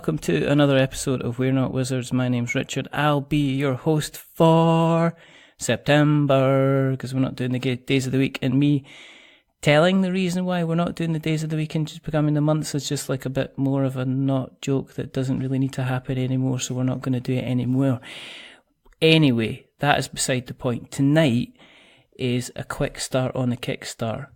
welcome to another episode of We're Not Wizards. My name's Richard. I'll be your host for September, because we're not doing the days of the week, and me telling the reason why we're not doing the days of the week and just becoming the months is just like a bit more of a not joke that doesn't really need to happen anymore, so we're not going to do it anymore. Anyway, that is beside the point. Tonight is a quick start on the Kickstarter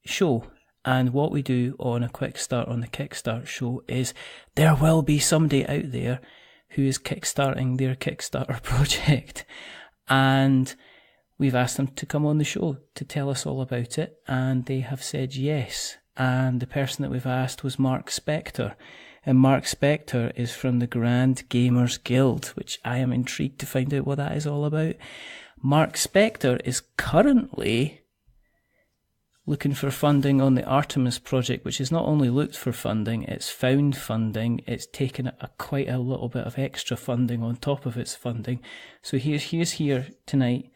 show. And what we do on a quick start on the Kickstarter show is there will be somebody out there who is kickstarting their Kickstarter project. And we've asked them to come on the show to tell us all about it. And they have said yes. And the person that we've asked was Marc Specter. And Marc Specter is from the Grand Gamers Guild, which I am intrigued to find out what that is all about. Marc Specter is currently looking for funding on the Artemis Project, which has not only looked for funding, it's found funding, it's taken quite a little bit of extra funding on top of its funding. So he is here tonight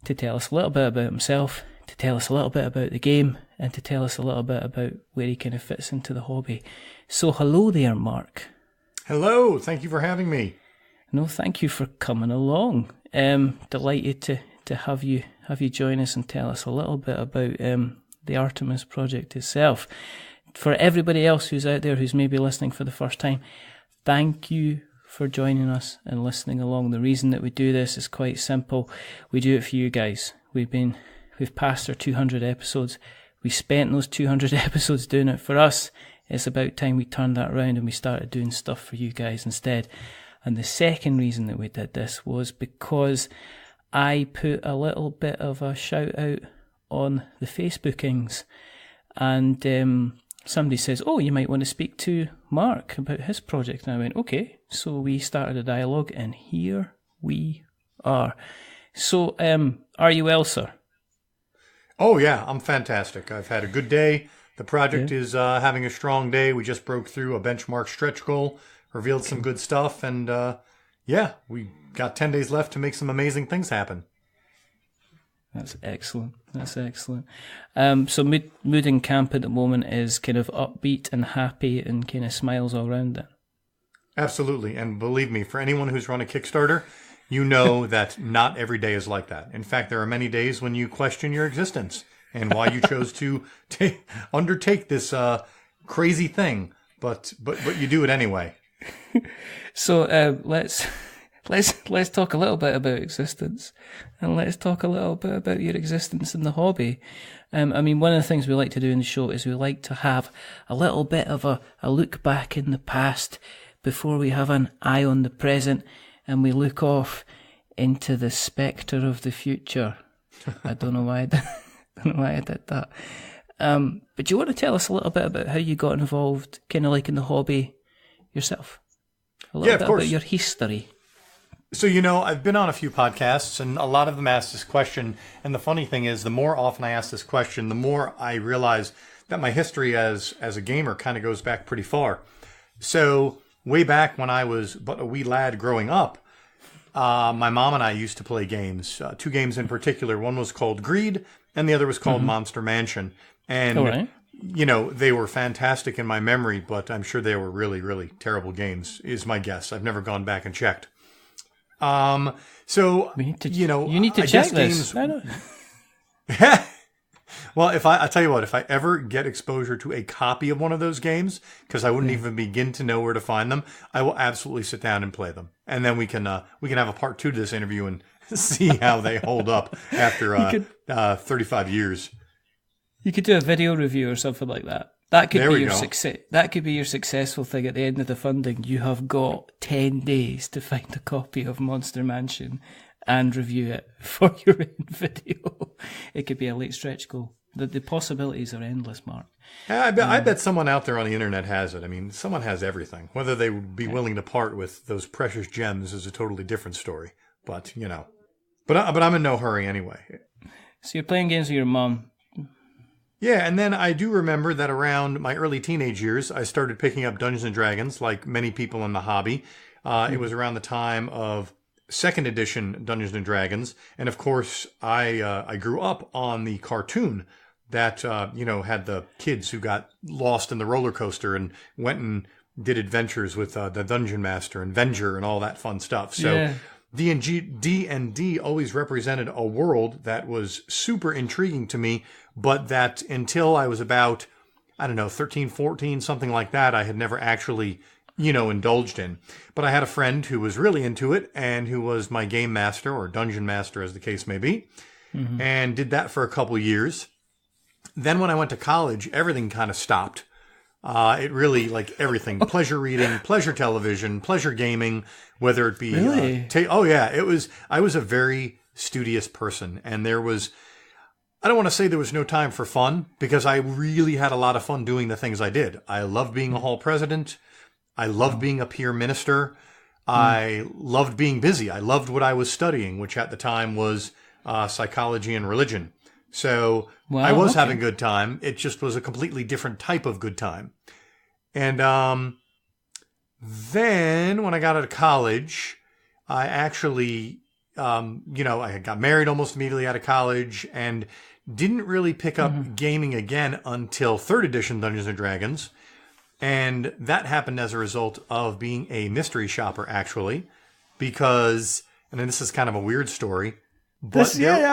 to tell us a little bit about himself, to tell us a little bit about the game, and to tell us a little bit about where he kind of fits into the hobby. So hello there, Marc. Hello, thank you for having me. No, thank you for coming along. Delighted to have you join us and tell us a little bit about the Artemis Project itself. For everybody else who's out there who's maybe listening for the first time, thank you for joining us and listening along. The reason that we do this is quite simple. We do it for you guys. We've passed our 200 episodes. We spent those 200 episodes doing it for us. It's about time we turned that around and we started doing stuff for you guys instead. And the second reason that we did this was because I put a little bit of a shout out on the Facebookings, and somebody says, oh, you might want to speak to Marc about his project. And I went, okay. So we started a dialogue, and here we are. So, are you well, sir? Oh, yeah, I'm fantastic. I've had a good day. The project is having a strong day. We just broke through a benchmark stretch goal, revealed some good stuff, and we got 10 days left to make some amazing things happen. That's excellent. So mood in camp at the moment is kind of upbeat and happy and kind of smiles all around it. Absolutely. And believe me, for anyone who's run a Kickstarter, you know that not every day is like that. In fact, there are many days when you question your existence and why you chose to undertake this crazy thing. But you do it anyway. So Let's talk a little bit about existence, and let's talk a little bit about your existence in the hobby. One of the things we like to do in the show is we like to have a little bit of a look back in the past before we have an eye on the present, and we look off into the spectre of the future. I don't know why I did that. But do you want to tell us a little bit about how you got involved, kind of like in the hobby yourself? A little bit about your history. So, I've been on a few podcasts, and a lot of them ask this question. And the funny thing is, the more often I ask this question, the more I realize that my history as a gamer kind of goes back pretty far. So, way back when I was but a wee lad growing up, my mom and I used to play games, two games in particular. One was called Greed, and the other was called Monster Mansion. And, they were fantastic in my memory, but I'm sure they were really, really terrible games, is my guess. I've never gone back and checked. So, you need to check this. Well, I tell you what, if I ever get exposure to a copy of one of those games, because I wouldn't even begin to know where to find them, I will absolutely sit down and play them. And then we can have a part 2 to this interview and see how they hold up after 35 years. You could do a video review or something like that. That could be your success. That could be your successful thing at the end of the funding. You have got 10 days to find a copy of Monster Mansion and review it for your own video. It could be a late stretch goal. The possibilities are endless, Marc. I bet someone out there on the internet has it. Someone has everything. Whether they would be willing to part with those precious gems is a totally different story. But but I'm in no hurry anyway. So you're playing games with your mom. Yeah, and then I do remember that around my early teenage years, I started picking up Dungeons & Dragons, like many people in the hobby. It was around the time of 2nd edition Dungeons & Dragons. And of course, I grew up on the cartoon that, had the kids who got lost in the roller coaster and went and did adventures with the Dungeon Master and Venger and all that fun stuff. So D&D always represented a world that was super intriguing to me, but that until I was about, I don't know, 13, 14, something like that, I had never actually, indulged in. But I had a friend who was really into it and who was my game master or dungeon master, as the case may be, and did that for a couple years. Then when I went to college, everything kind of stopped. It really, like everything, pleasure reading, pleasure television, pleasure gaming, whether it be... Really? I was a very studious person, and I don't want to say there was no time for fun, because I really had a lot of fun doing the things I did. I loved being a hall president. I loved being a peer minister. I loved being busy. I loved what I was studying, which at the time was psychology and religion. So I was having a good time. It just was a completely different type of good time. And then when I got out of college, I actually, I got married almost immediately out of college and didn't really pick up gaming again until 3rd edition Dungeons & Dragons. And that happened as a result of being a mystery shopper, actually, because, and then this is kind of a weird story. I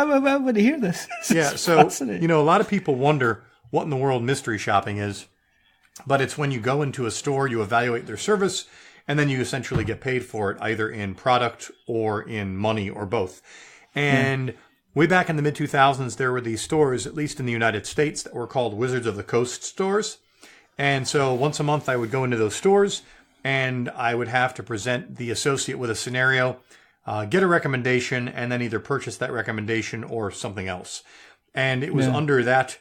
want to hear this. So, a lot of people wonder what in the world mystery shopping is, but it's when you go into a store, you evaluate their service, and then you essentially get paid for it, either in product or in money or both. And way back in the mid-2000s, there were these stores, at least in the United States, that were called Wizards of the Coast stores. And so once a month, I would go into those stores, and I would have to present the associate with a scenario, get a recommendation, and then either purchase that recommendation or something else. And it was under that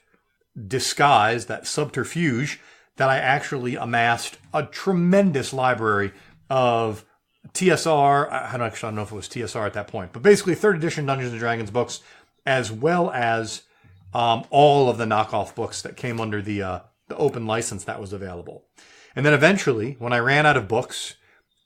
disguise, that subterfuge, that I actually amassed a tremendous library of TSR. I don't know if it was TSR at that point, but basically 3rd edition Dungeons & Dragons books, as well as all of the knockoff books that came under the open license that was available. And then eventually, when I ran out of books,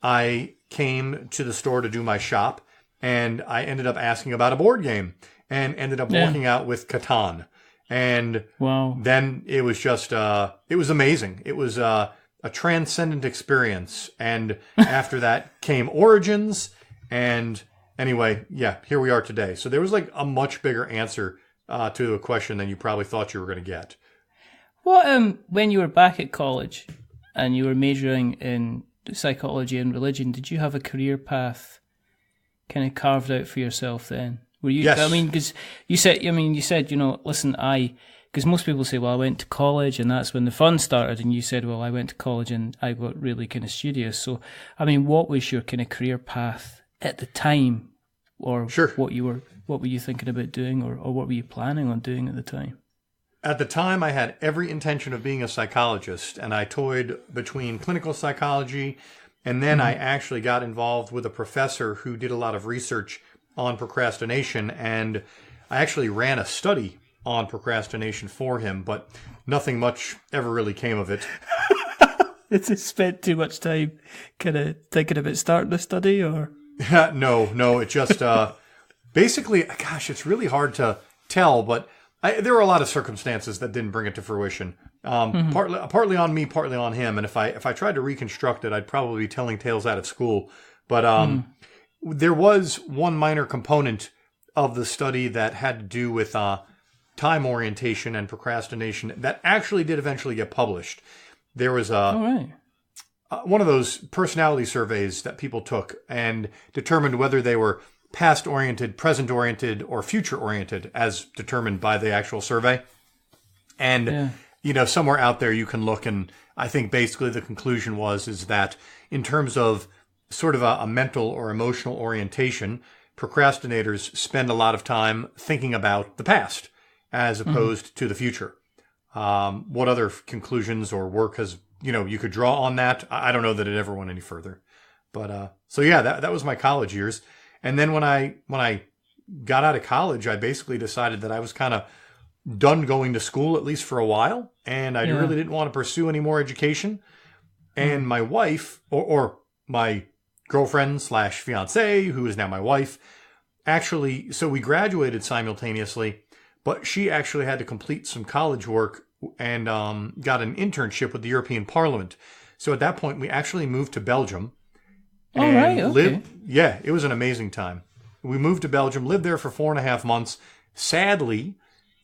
I came to the store to do my shop, and I ended up asking about a board game and ended up walking out with Catan. And then it was just, it was amazing. It was a transcendent experience. And after that came Origins. And anyway, here we are today. So there was like a much bigger answer to a question than you probably thought you were going to get. What, when you were back at college and you were majoring in psychology and religion, did you have a career path kind of carved out for yourself then? Were you? Yes. I mean, because you said, listen, because most people say, well, I went to college and that's when the fun started, and you said, well, I went to college and I got really kind of studious. So, I mean, what was your kind of career path at the time, or what were you thinking about doing, or what were you planning on doing at the time? At the time, I had every intention of being a psychologist, and I toyed between clinical psychology, and then I actually got involved with a professor who did a lot of research on procrastination, and I actually ran a study on procrastination for him, but nothing much ever really came of it. Did you spend too much time kind of thinking about starting a study, or? No, it just, basically, gosh, it's really hard to tell, but there were a lot of circumstances that didn't bring it to fruition. Partly on me, partly on him. And if I tried to reconstruct it, I'd probably be telling tales out of school. But there was one minor component of the study that had to do with time orientation and procrastination that actually did eventually get published. There was one of those personality surveys that people took and determined whether they were past-oriented, present-oriented, or future-oriented, as determined by the actual survey. And, somewhere out there you can look, and I think basically the conclusion is that in terms of sort of a mental or emotional orientation, procrastinators spend a lot of time thinking about the past as opposed to the future. What other conclusions or work has, you could draw on that? I don't know that it ever went any further. But, that was my college years. And then when I got out of college, I basically decided that I was kind of done going to school, at least for a while, and I really didn't want to pursue any more education. And my wife, or my girlfriend / fiance, who is now my wife, actually, so we graduated simultaneously, but she actually had to complete some college work and got an internship with the European Parliament. So at that point, we actually moved to Belgium. All right, okay. Yeah, it was an amazing time. We moved to Belgium, lived there for 4.5 months. Sadly,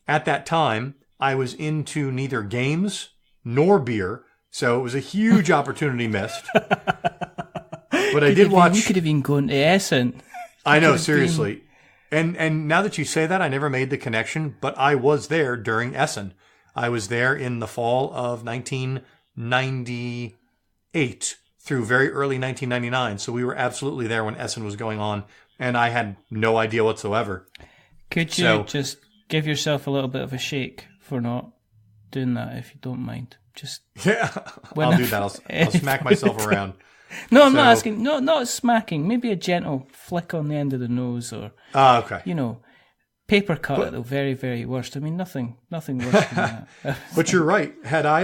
at that time, I was into neither games nor beer, so it was a huge opportunity missed. But I did watch... You could have been going to Essen. I know, seriously. And now that you say that, I never made the connection, but I was there during Essen. I was there in the fall of 1998 through very early 1999. So we were absolutely there when Essen was going on, and I had no idea whatsoever. Could you just give yourself a little bit of a shake for not doing that, if you don't mind? Yeah, I'll do that. I'll smack myself around. No, I'm not asking. No, not smacking. Maybe a gentle flick on the end of the nose, or okay. Paper cut at the very, very worst. I mean, nothing worse than that. But you're right. Had I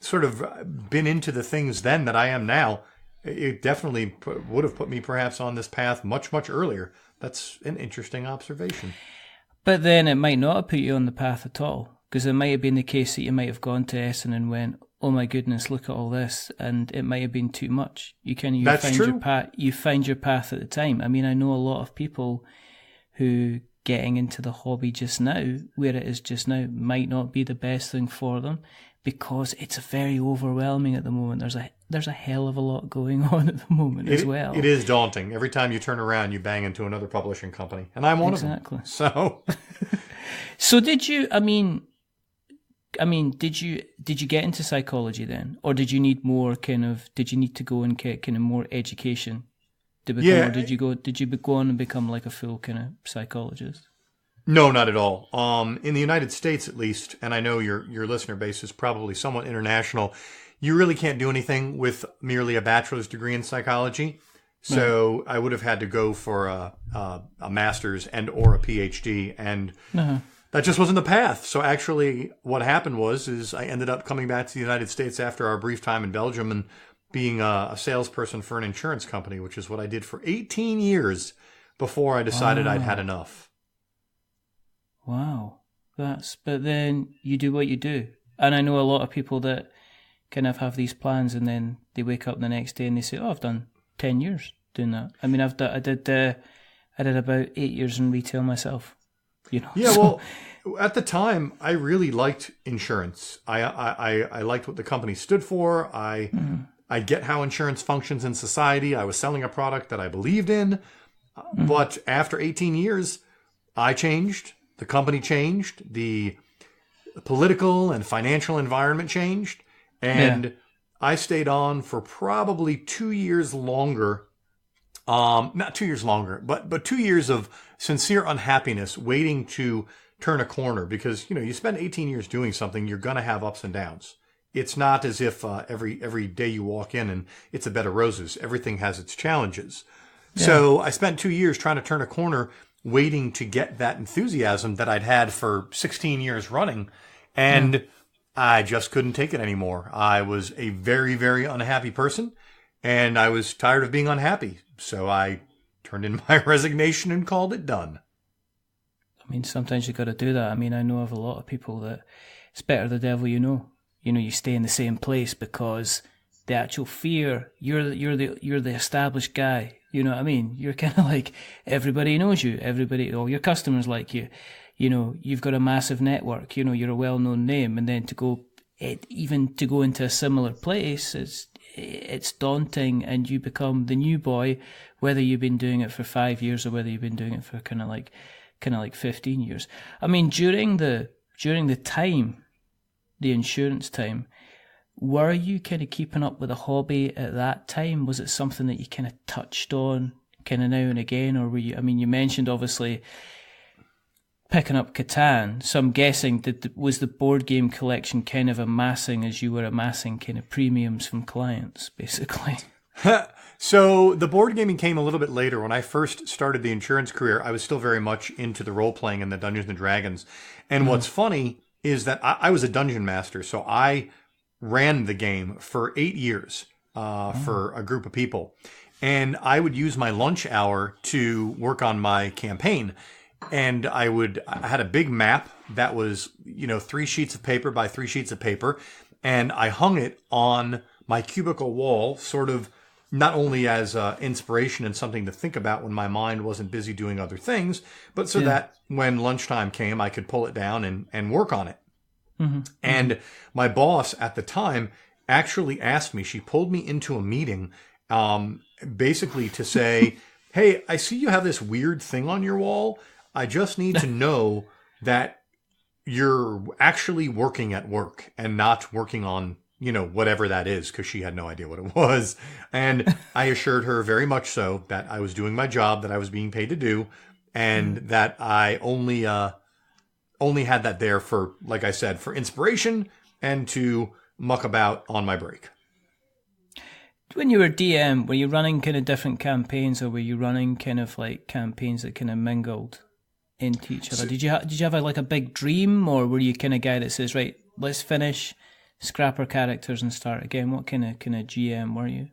sort of been into the things then that I am now, it definitely would have put me perhaps on this path much, much earlier. That's an interesting observation. But then it might not have put you on the path at all, because it might have been the case that you might have gone to Essen and went, oh my goodness, look at all this, and it might have been too much. You find your path at the time. I mean, I know a lot of people who getting into the hobby just now, where it is just now, might not be the best thing for them, because it's very overwhelming at the moment. There's a hell of a lot going on at the moment as well. It is daunting. Every time you turn around, you bang into another publishing company, and I'm one of them. Exactly. So did you? Did you get into psychology then, or did you need more did you need to go and get kind of more education to become, or did you go on and become like a full kind of psychologist? No, not at all. In the United States, at least, and I know your listener base is probably somewhat international, you really can't do anything with merely a bachelor's degree in psychology. So I would have had to go for a master's and or a PhD, and that just wasn't the path. So actually what happened is I ended up coming back to the United States after our brief time in Belgium and being a salesperson for an insurance company, which is what I did for 18 years before I decided I'd had enough. Wow. But then you do what you do. And I know a lot of people that kind of have these plans and then they wake up the next day and they say, oh, I've done 10 years doing that. I mean, I did about 8 years in retail myself. Yeah, well, at the time, I really liked insurance. I liked what the company stood for. I get how insurance functions in society. I was selling a product that I believed in. But after 18 years, I changed. The company changed. The political and financial environment changed. And I stayed on for probably 2 years longer. Not 2 years longer, but 2 years of sincere unhappiness waiting to turn a corner, because, you spend 18 years doing something, you're going to have ups and downs. It's not as if every day you walk in and it's a bed of roses. Everything has its challenges. Yeah. So I spent 2 years trying to turn a corner, waiting to get that enthusiasm that I'd had for 16 years running. And I just couldn't take it anymore. I was a very, very unhappy person, and I was tired of being unhappy. So I turned in my resignation and called it done. I mean, sometimes you got to do that. I mean, I know of a lot of people that it's better the devil you know. You stay in the same place because the actual fear, you're the established guy. You know what I mean? You're kind of like, everybody knows you. All your customers like you. You've got a massive network. You're a well-known name, and then to go into a similar place, it's daunting, and you become the new boy, whether you've been doing it for 5 years or whether you've been doing it for kind of like 15 years. I mean, during the time, the insurance time, were you kind of keeping up with the hobby at that time? Was it something that you kind of touched on kind of now and again, or were you? I mean, you mentioned obviously picking up Catan, so I'm guessing was the board game collection kind of amassing as you were amassing kind of premiums from clients, basically? So the board gaming came a little bit later. When I first started the insurance career, I was still very much into the role-playing and the Dungeons & Dragons. And what's funny is that I was a dungeon master, so I ran the game for 8 years for a group of people. And I would use my lunch hour to work on my campaign. And I had a big map that was, 3 sheets of paper by 3 sheets of paper. and I hung it on my cubicle wall, sort of not only as inspiration and something to think about when my mind wasn't busy doing other things, but so that when lunchtime came, I could pull it down and work on it. Mm-hmm. And my boss at the time actually asked me, she pulled me into a meeting, basically to say, hey, I see you have this weird thing on your wall. I just need to know that you're actually working at work and not working on, whatever that is, because she had no idea what it was. And I assured her very much so that I was doing my job that I was being paid to do, and that I only had that there for, like I said, for inspiration and to muck about on my break. When you were DM, were you running kind of different campaigns, or were you running kind of like campaigns that kind of mingled into each other? Did you have a big dream, or were you kind of guy that says, right, let's finish, scrap our characters and start again? What kind of GM were you?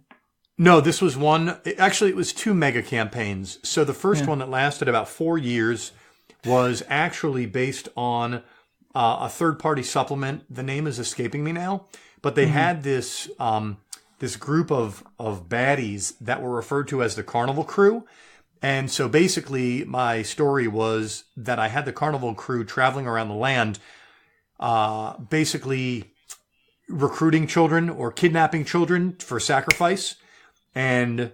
No, this was one. Actually, it was 2 mega campaigns. So the first one that lasted about 4 years was actually based on a third-party supplement. The name is escaping me now, but they had this this group of baddies that were referred to as the Carnival Crew. And so basically my story was that I had the Carnival Crew traveling around the land, basically recruiting children or kidnapping children for sacrifice. And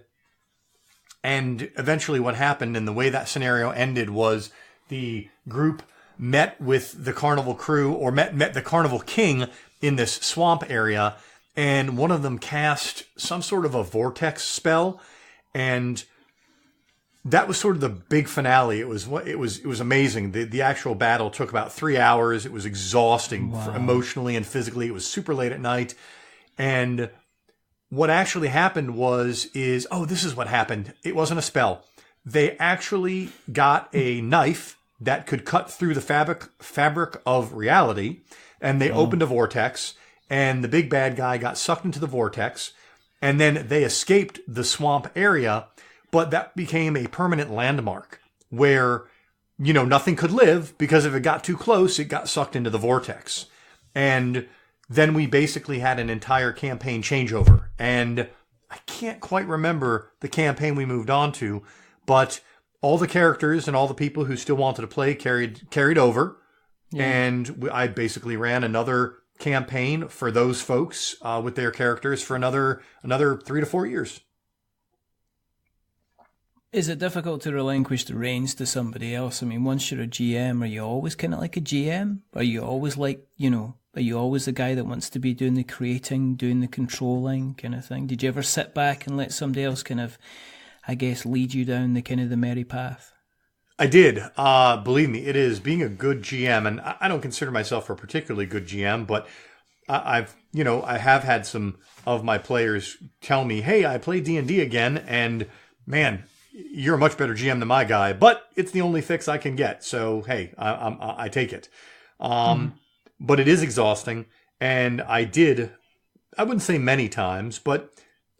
eventually what happened, and the way that scenario ended, was the group met with the Carnival Crew, or met the Carnival King in this swamp area, and one of them cast some sort of a vortex spell, and that was sort of the big finale. It was amazing. The actual battle took about 3 hours. It was exhausting emotionally and physically. It was super late at night, and what actually happened this is what happened. It wasn't a spell. They actually got a knife that could cut through the fabric of reality, and they opened a vortex, and the big bad guy got sucked into the vortex, and then they escaped the swamp area, but that became a permanent landmark where, nothing could live, because if it got too close, it got sucked into the vortex. And then we basically had an entire campaign changeover, and I can't quite remember the campaign we moved on to, but all the characters and all the people who still wanted to play carried over. Yeah. And I basically ran another campaign for those folks with their characters for another 3 to 4 years. Is it difficult to relinquish the reins to somebody else? I mean, once you're a GM, are you always kind of like a GM? Are you always are you always the guy that wants to be doing the creating, doing the controlling kind of thing? Did you ever sit back and let somebody else kind of, I guess, lead you down the kind of the merry path? I did. Believe me, it is being a good GM, and I don't consider myself a particularly good GM, but I have had some of my players tell me, hey, I play D&D again, and man, you're a much better GM than my guy, but it's the only fix I can get. So, hey, I take it. But it is exhausting. And I wouldn't say many times, but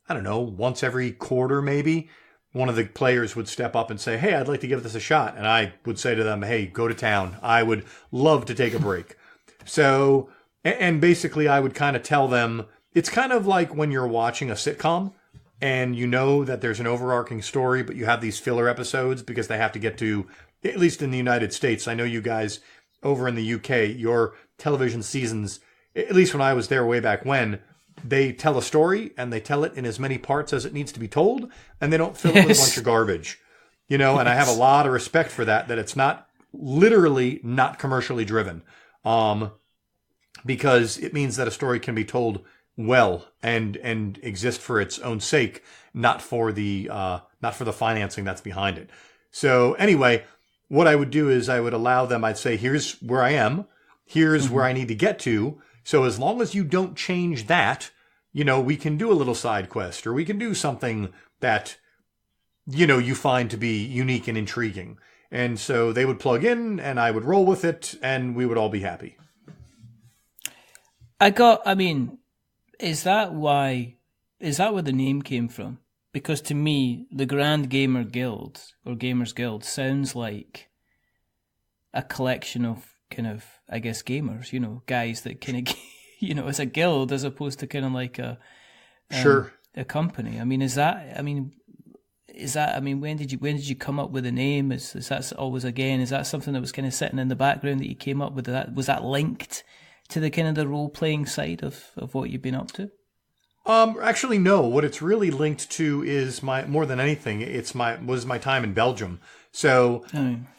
I don't know, once every quarter, maybe one of the players would step up and say, hey, I'd like to give this a shot. And I would say to them, hey, go to town. I would love to take a break. So, and basically I would kind of tell them, it's kind of like when you're watching a sitcom, and you know that there's an overarching story, but you have these filler episodes because they have to get to, at least in the United States, I know you guys over in the UK, your television seasons, at least when I was there way back when, they tell a story and they tell it in as many parts as it needs to be told, and they don't fill it with a bunch of garbage. And I have a lot of respect for that it's not literally not commercially driven, because it means that a story can be told well and exist for its own sake, not for the financing that's behind it. So anyway, what I would do is I would allow them, I'd say, here's where I am, here's where I need to get to. So as long as you don't change that, we can do a little side quest, or we can do something that, you find to be unique and intriguing. And so they would plug in and I would roll with it and we would all be happy. Is that where the name came from? Because to me, the Grand Gamer Guild, or Gamers Guild, sounds like a collection of kind of, I guess, gamers, guys that kind of as a guild as opposed to kind of like Sure. a company. I mean, when did you come up with the name? Is that always, again, is that something that was kind of sitting in the background that you came up with? Was that linked to the kind of the role playing side of what you've been up to? Actually, no. What it's really linked to is more than anything, was my time in Belgium. So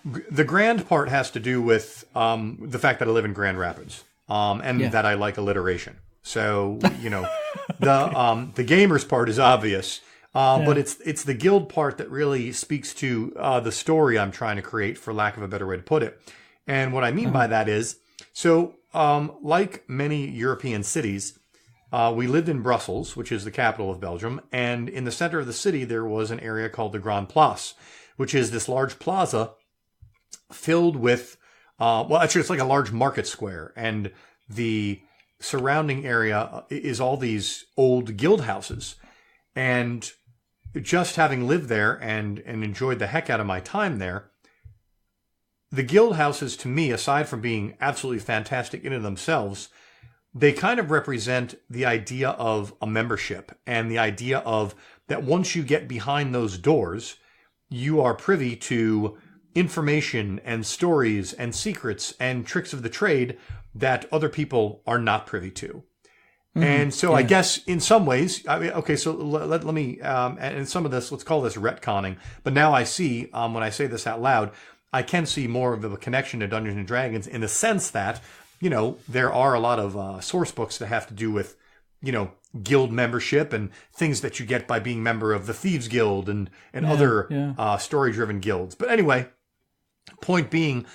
the grand part has to do with the fact that I live in Grand Rapids, and that I like alliteration. So the gamers part is obvious, but it's the guild part that really speaks to the story I'm trying to create, for lack of a better way to put it. And what I mean by that is, so like many European cities. We lived in Brussels, which is the capital of Belgium, and in the center of the city there was an area called the Grand Place, which is this large plaza filled with, actually it's like a large market square, and the surrounding area is all these old guild houses. And just having lived there and enjoyed the heck out of my time there, the guild houses, to me, aside from being absolutely fantastic in and of themselves, they kind of represent the idea of a membership, and the idea of that once you get behind those doors, you are privy to information and stories and secrets and tricks of the trade that other people are not privy to. And so I guess in some ways, so let me, and some of this, let's call this retconning. But now I see, when I say this out loud, I can see more of a connection to Dungeons and Dragons in the sense that, there are a lot of source books that have to do with, guild membership and things that you get by being member of the Thieves Guild and other story-driven guilds. But anyway, point being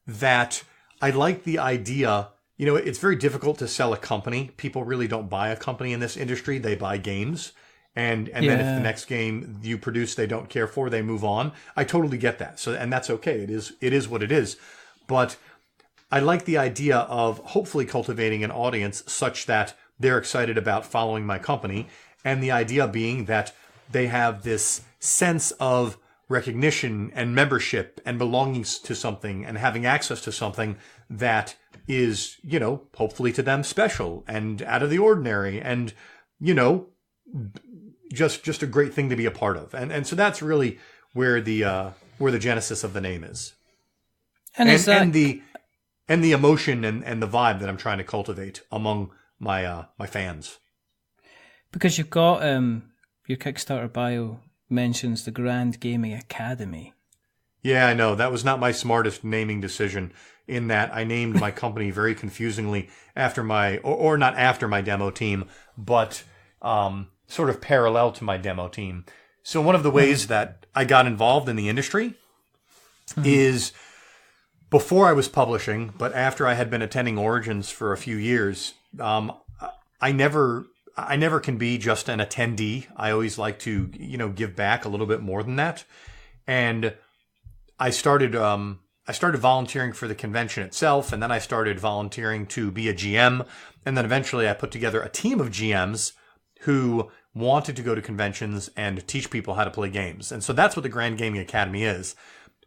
that I like the idea, it's very difficult to sell a company. People really don't buy a company in this industry. They buy games. And then if the next game you produce they don't care for, they move on. I totally get that. So, and that's okay. It is what it is. But I like the idea of hopefully cultivating an audience such that they're excited about following my company, and the idea being that they have this sense of recognition and membership and belonging to something and having access to something that is, hopefully to them special and out of the ordinary and, just a great thing to be a part of. And so that's really where the genesis of the name is. And the emotion and the vibe that I'm trying to cultivate among my fans. Because you've got your Kickstarter bio mentions the Grand Gaming Academy. Yeah, I know. That was not my smartest naming decision, in that I named my company very confusingly after or not after my demo team, but sort of parallel to my demo team. So one of the ways that I got involved in the industry is before I was publishing, but after I had been attending Origins for a few years. I never can be just an attendee. I always like to, give back a little bit more than that. And I started volunteering for the convention itself, and then I started volunteering to be a GM, and then eventually I put together a team of GMs who wanted to go to conventions and teach people how to play games. And so that's what the Grand Gaming Academy is.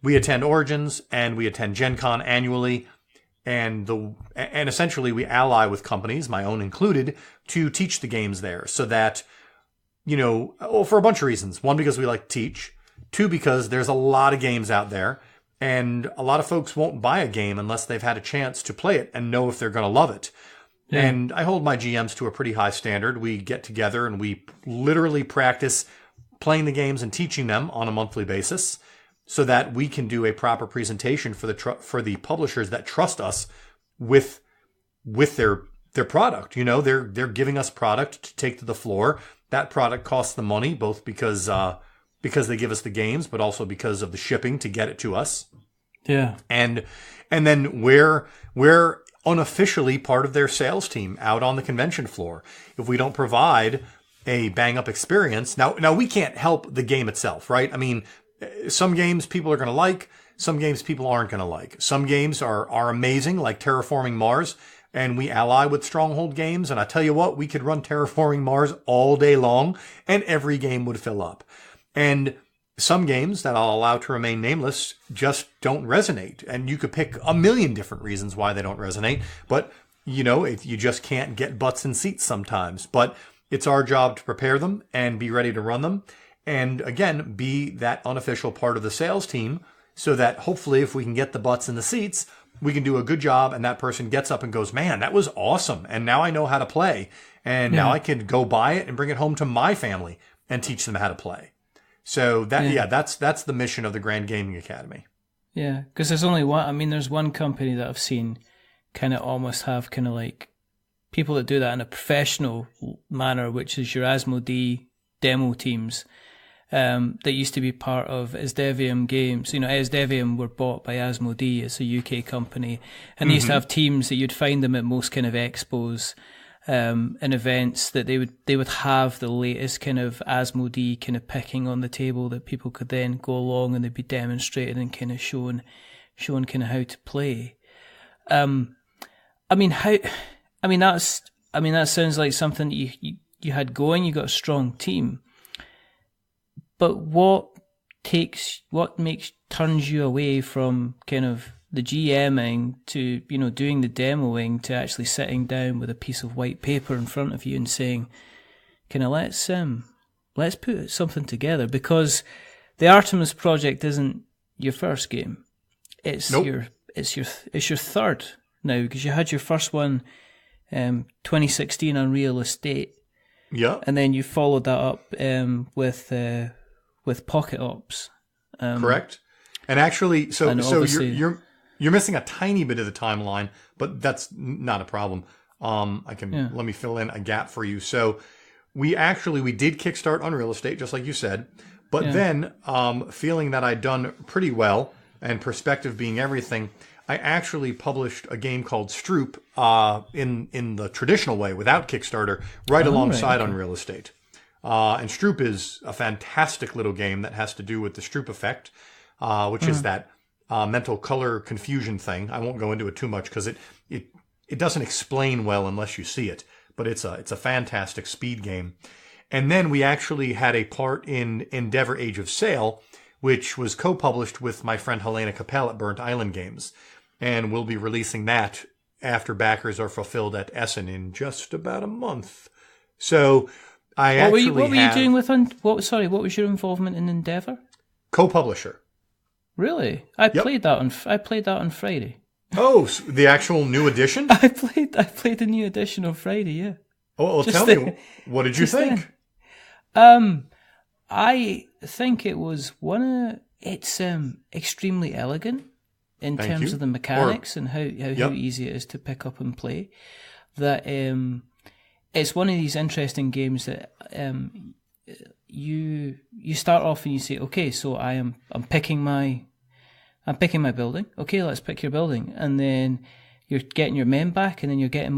We attend Origins and we attend Gen Con annually, and essentially we ally with companies, my own included, to teach the games there, so that, for a bunch of reasons. One, because we like to teach. Two, because there's a lot of games out there, and a lot of folks won't buy a game unless they've had a chance to play it and know if they're going to love it. Yeah. And I hold my GMs to a pretty high standard. We get together and we literally practice playing the games and teaching them on a monthly basis, so that we can do a proper presentation for the publishers that trust us with their product. They're giving us product to take to the floor. That product costs them money, both because they give us the games, but also because of the shipping to get it to us. Yeah. And then we're unofficially part of their sales team out on the convention floor. If we don't provide a bang up experience, now we can't help the game itself, right? I mean, some games people are going to like, some games people aren't going to like. Some games are amazing, like Terraforming Mars, and we ally with Stronghold Games. And I tell you what, we could run Terraforming Mars all day long, and every game would fill up. And some games that I'll allow to remain nameless just don't resonate. And you could pick a million different reasons why they don't resonate. But, if you just can't get butts in seats sometimes. But it's our job to prepare them and be ready to run them. And again, be that unofficial part of the sales team so that hopefully if we can get the butts in the seats, we can do a good job and that person gets up and goes, man, that was awesome. And now I know how to play. And now I can go buy it and bring it home to my family and teach them how to play. So that's the mission of the Grand Gaming Academy. Yeah, because there's only one. I mean, there's one company that I've seen kind of almost have kind of like people that do that in a professional manner, which is your Asmodee demo teams that used to be part of Endeavour Games. Endeavour were bought by Asmodee. It's a UK company, and they used to have teams that you'd find them at most kind of expos and events that they would have the latest kind of Asmodee kind of picking on the table that people could then go along and they'd be demonstrated and kind of showing kind of how to play. That sounds like something you had going. You got a strong team, but what turns you away from kind of the GMing to doing the demoing to actually sitting down with a piece of white paper in front of you and saying, kind of let's put something together, because the Artemis Project isn't your first game. It's your third now, because you had your first one 2016 on Real Estate. Yeah. And then you followed that up with Pocket Ops. Correct. And actually, so you're missing a tiny bit of the timeline, but that's not a problem. Let me fill in a gap for you. So we did Kickstart on Real Estate, just like you said, but then feeling that I'd done pretty well and perspective being everything, I actually published a game called Stroop in the traditional way without Kickstarter alongside on Real Estate. And Stroop is a fantastic little game that has to do with the Stroop effect, which is that mental color confusion thing. I won't go into it too much because it doesn't explain well unless you see it, but it's a fantastic speed game. And then we actually had a part in Endeavour Age of Sail, which was co-published with my friend Helena Capel at Burnt Island Games. And we'll be releasing that after backers are fulfilled at Essen in just about a month. So what were you doing with what was your involvement in Endeavour? Co-publisher. Really? I played that on Friday. Oh, so the actual new edition? I played the new edition on Friday, yeah. Oh, well, tell me, what did you think? I think it was it's extremely elegant in terms of the mechanics and how easy it is to pick up and play. That it's one of these interesting games that you start off and you say, okay, so I'm picking my building. Okay, let's pick your building, and then you're getting your men back, and then you're getting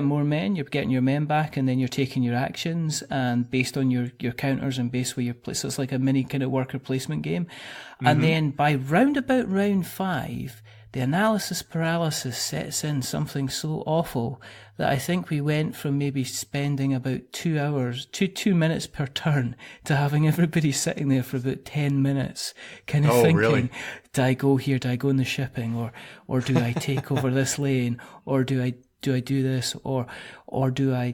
more men. You're getting your men back, and then you're taking your actions, and based on your counters and based where your place. So it's like a mini kind of worker placement game. Mm-hmm. And then by round 5, the analysis paralysis sets in, something so awful that I think we went from maybe spending about 2 minutes per turn to having everybody sitting there for about 10 minutes, kind of thinking, really? Do I go here? Do I go in the shipping, or do I take over this lane, or do I do this, or do I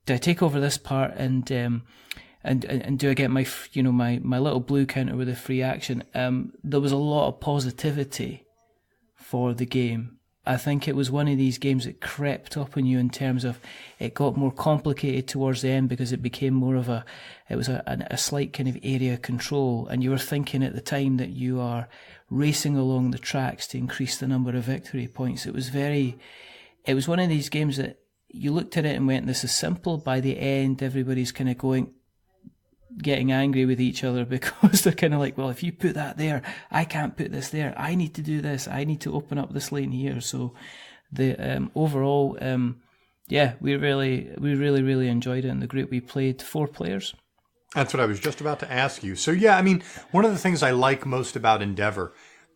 take over this part and do I get my my little blue counter with a free action? There was a lot of positivity for the game. I think it was one of these games that crept up on you in terms of it got more complicated towards the end because it became more of a slight kind of area control, and you were thinking at the time that you are racing along the tracks to increase the number of victory points. It was one of these games that you looked at it and went, this is simple. By the end, everybody's kind of getting angry with each other because they're kind of like, well, if you put that there, I can't put this there. I need to do this. I need to open up this lane here. So the overall, we really enjoyed it in the group. We played 4 players. That's what I was just about to ask you. So yeah, I mean, one of the things I like most about Endeavour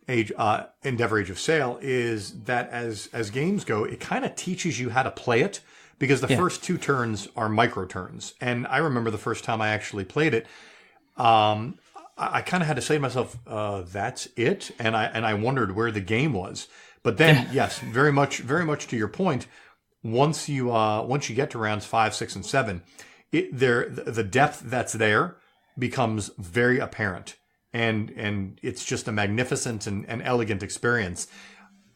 Age of Sail is that as games go, it kind of teaches you how to play it. Because the first 2 turns are micro turns. And I remember the first time I actually played it, I kind of had to say to myself, that's it? And I wondered where the game was. But then, yes, very much to your point, once you get to rounds 5, 6, and 7, the depth that's there becomes very apparent, and it's just a magnificent and elegant experience.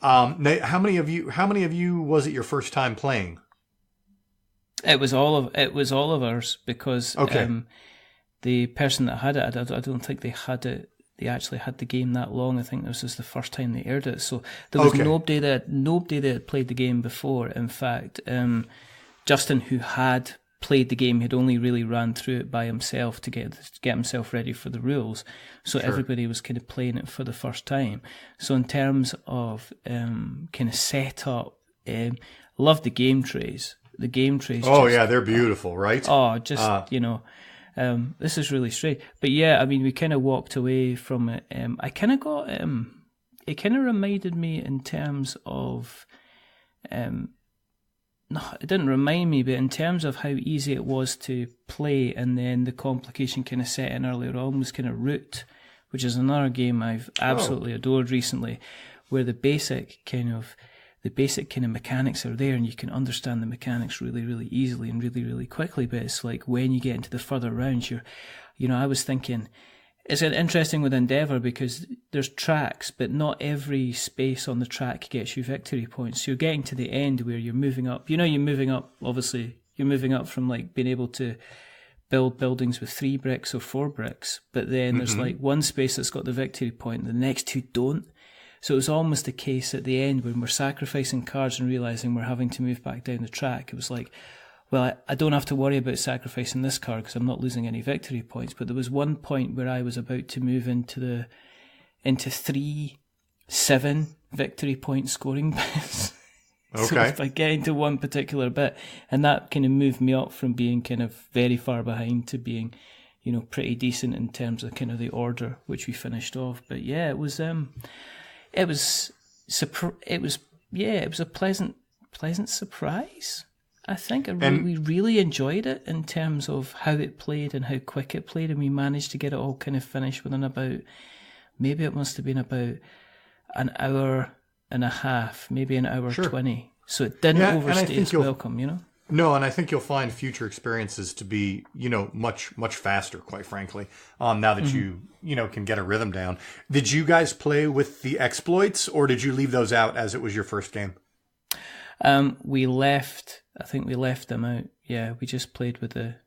Now, how many of you was it your first time playing? It was all of ours, because the person that had it, I don't think they had it. They actually had the game that long. I think this was the first time they aired it. So there was nobody that had played the game before. In fact, Justin, who had played the game, had only really ran through it by himself to get himself ready for the rules. So everybody was kind of playing it for the first time. So in terms of kind of setup, love the game trays. The game trays. They're beautiful, right? This is really strange. But yeah, I mean, we kind of walked away from it. I kind of got, it kind of reminded me in terms of, no, it didn't remind me, but in terms of how easy it was to play, and then the complication kind of set in earlier on was kind of Root, which is another game I've absolutely adored recently, where the basic kind of mechanics are there, and you can understand the mechanics really, really easily and really, really quickly. But it's like when you get into the further rounds, I was thinking, it's interesting with Endeavour because there's tracks, but not every space on the track gets you victory points. So you're getting to the end where you're moving up. Obviously, you're moving up from like being able to build buildings with 3 bricks or 4 bricks. But then there's like one space that's got the victory point and the next 2 don't. So it was almost a case at the end when we're sacrificing cards and realising we're having to move back down the track. It was like, well, I don't have to worry about sacrificing this card because I'm not losing any victory points. But there was one point where I was about to move into 3, 7 victory point scoring bits. So if I get into one particular bit, and that kind of moved me up from being kind of very far behind to being, pretty decent in terms of kind of the order which we finished off. But yeah, it was a pleasant surprise. I think we really enjoyed it in terms of how it played and how quick it played, and we managed to get it all kind of finished within about, maybe it must have been about an hour and a half, maybe an hour 20. So it didn't overstay its welcome, No, and I think you'll find future experiences to be, much, much faster, quite frankly, now that you can get a rhythm down. Did you guys play with the exploits, or did you leave those out as it was your first game? I think we left them out. Yeah, we just played with the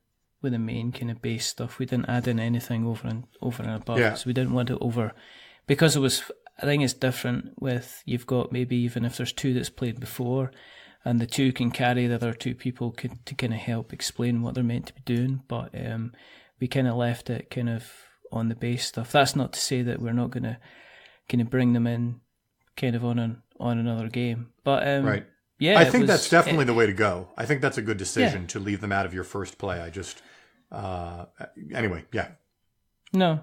main kind of base stuff. We didn't add in anything over and above. Yeah. So we didn't want it over, because I think it's different with, you've got maybe even if there's 2 that's played before, and the 2 can carry the other 2 people to kind of help explain what they're meant to be doing. But we kind of left it kind of on the base stuff. That's not to say that we're not going to kind of bring them in kind of on another game. But right. Yeah, I think that's definitely the way to go. I think that's a good decision to leave them out of your first play. I just, anyway, yeah. No.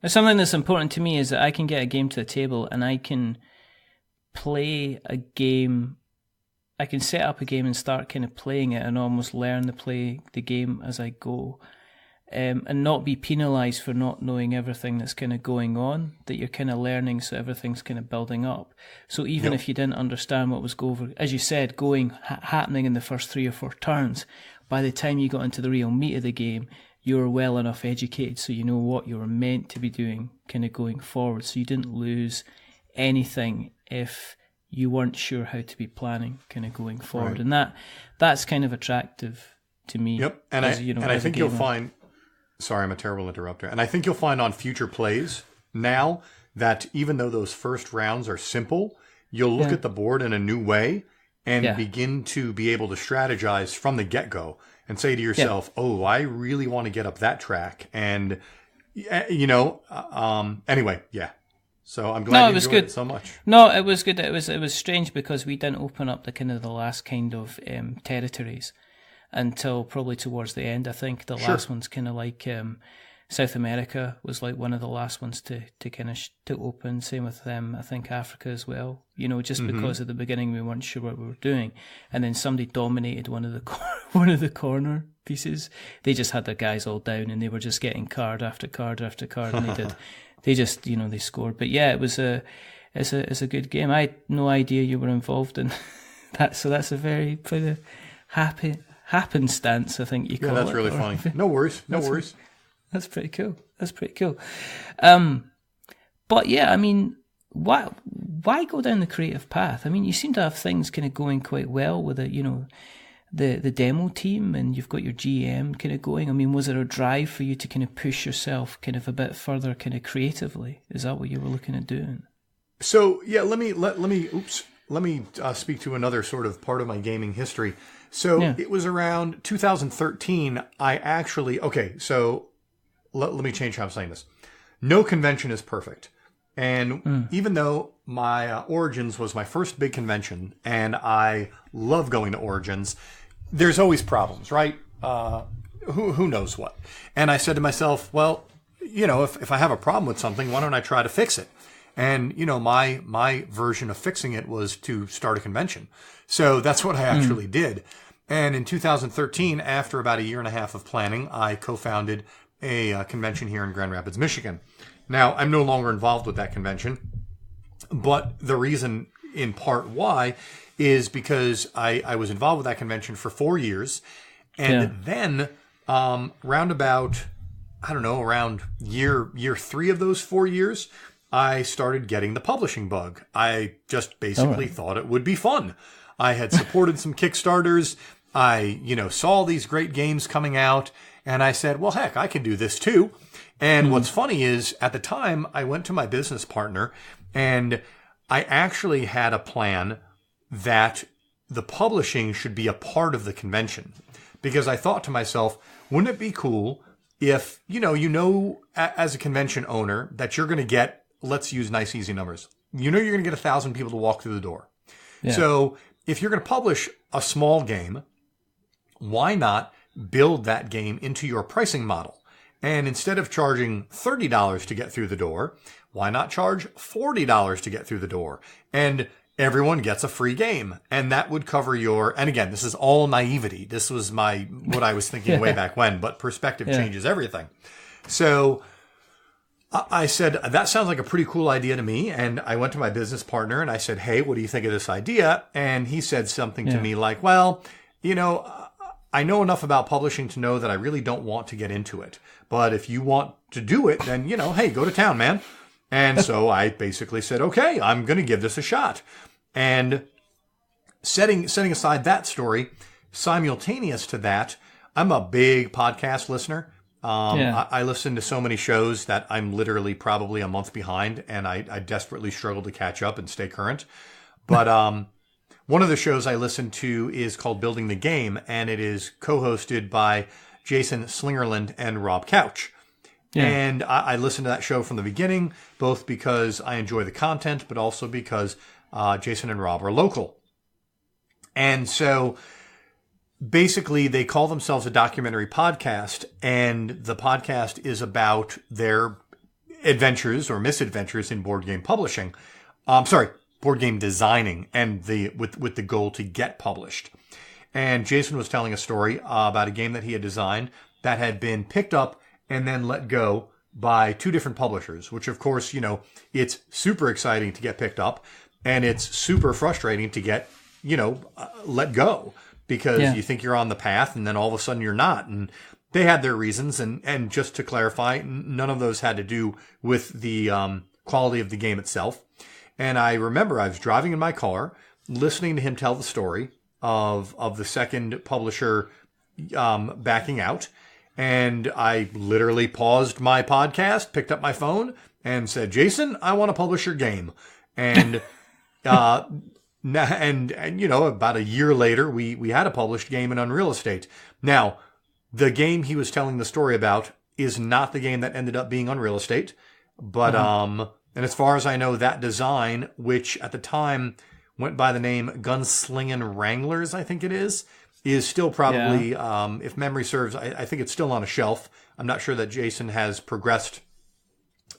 It's something that's important to me is that I can get a game to the table and I can play a game. I can set up a game and start kind of playing it and almost learn to play the game as I go. And not be penalised for not knowing everything that's kind of going on, that you're kind of learning, so everything's kind of building up. So even if you didn't understand what was as you said, happening in the first 3 or 4 turns, by the time you got into the real meat of the game, you were well enough educated so you know what you were meant to be doing kind of going forward. So you didn't lose anything if you weren't sure how to be planning kind of going forward. Right. And that's kind of attractive to me. Yep, and I think you'll find... Sorry, I'm a terrible interrupter. And I think you'll find on future plays now that even though those first rounds are simple, you'll look at the board in a new way and begin to be able to strategize from the get-go and say to yourself, oh, I really want to get up that track. And, anyway, yeah. So I'm glad you enjoyed it so much. No, it was good. It was strange because we didn't open up the last kind of territories until probably towards the end. I think the last one's kind of like South America was like one of the last ones to kind of to open. Same with I think Africa as well. Just because at the beginning we weren't sure what we were doing, and then somebody dominated one of the corner pieces. They just had their guys all down, and they were just getting card after card after card, and they scored. But yeah, it's a good game. I had no idea you were involved in That's a very happenstance, I think you call it. Yeah, that's really funny. No worries. That's pretty cool. But yeah, I mean, why go down the creative path? I mean, you seem to have things kind of going quite well with it, the demo team, and you've got your GM kind of going. I mean, was there a drive for you to kind of push yourself kind of a bit further kind of creatively? Is that what you were looking at doing? So yeah, let me speak to another sort of part of my gaming history. So It was around 2013. So let me change how I'm saying this. No convention is perfect. And even though my Origins was my first big convention, and I love going to Origins, there's always problems, right? Who knows what? And I said to myself, well, if I have a problem with something, why don't I try to fix it? And, my version of fixing it was to start a convention. So that's what I actually did. And in 2013, after about a year and a half of planning, I co-founded a convention here in Grand Rapids, Michigan. Now, I'm no longer involved with that convention, but the reason in part why is because I was involved with that convention for 4 years. And then around year 3 of those 4 years, I started getting the publishing bug. I just basically thought it would be fun. I had supported some Kickstarters. I, saw all these great games coming out, and I said, well, heck, I can do this too. And what's funny is at the time I went to my business partner and I actually had a plan that the publishing should be a part of the convention, because I thought to myself, wouldn't it be cool if, as a convention owner that you're going to get, let's use nice, easy numbers. You're going to get 1,000 people to walk through the door. Yeah. So if you're going to publish a small game, why not build that game into your pricing model? And instead of charging $30 to get through the door, why not charge $40 to get through the door? And everyone gets a free game. And that would cover and again, this is all naivety. This was what I was thinking way back when, but perspective changes everything. So I said, that sounds like a pretty cool idea to me. And I went to my business partner and I said, hey, what do you think of this idea? And he said something to me like, well, I know enough about publishing to know that I really don't want to get into it. But if you want to do it, then, hey, go to town, man. And so I basically said, okay, I'm going to give this a shot. And setting aside that story, simultaneous to that, I'm a big podcast listener. I listen to so many shows that I'm literally probably a month behind, and I desperately struggle to catch up and stay current. But one of the shows I listen to is called Building the Game, and it is co-hosted by Jason Slingerland and Rob Couch. Yeah. And I listen to that show from the beginning, both because I enjoy the content, but also because Jason and Rob are local. And so basically they call themselves a documentary podcast, and the podcast is about their adventures or misadventures in board game publishing. Board game designing, and with the goal to get published. And Jason was telling a story about a game that he had designed that had been picked up and then let go by 2 different publishers, which of course, it's super exciting to get picked up, and it's super frustrating to get, let go, because you think you're on the path and then all of a sudden you're not. And they had their reasons. And just to clarify, none of those had to do with the quality of the game itself. And I remember I was driving in my car, listening to him tell the story of the second publisher backing out. And I literally paused my podcast, picked up my phone, and said, Jason, I want to publish your game. And about a year later, we had a published game in Unreal Estate. Now, the game he was telling the story about is not the game that ended up being Unreal Estate, but and as far as I know, that design, which at the time went by the name Gunslingin' Wranglers, I think it is still probably, if memory serves, I think it's still on a shelf. I'm not sure that Jason has progressed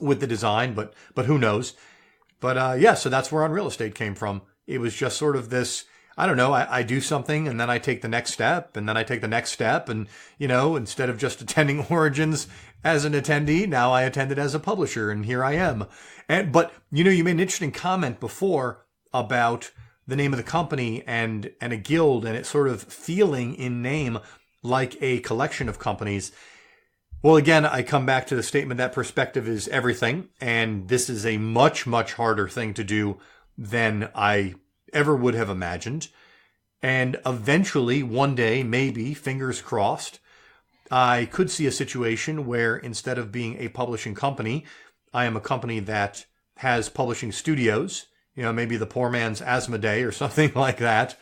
with the design, but who knows? But so that's where Unreal Estate came from. It was just sort of this, I don't know, I do something and then I take the next step and then I take the next step. And, instead of just attending Origins as an attendee, now I attend it as a publisher, and here I am. But you made an interesting comment before about the name of the company and a guild, and it sort of feeling in name like a collection of companies. Well, again, I come back to the statement that perspective is everything, and this is a much, much harder thing to do than I ever would have imagined. And eventually, one day, maybe, fingers crossed, I could see a situation where instead of being a publishing company, I am a company that has publishing studios, maybe the poor man's Asmodee or something like that.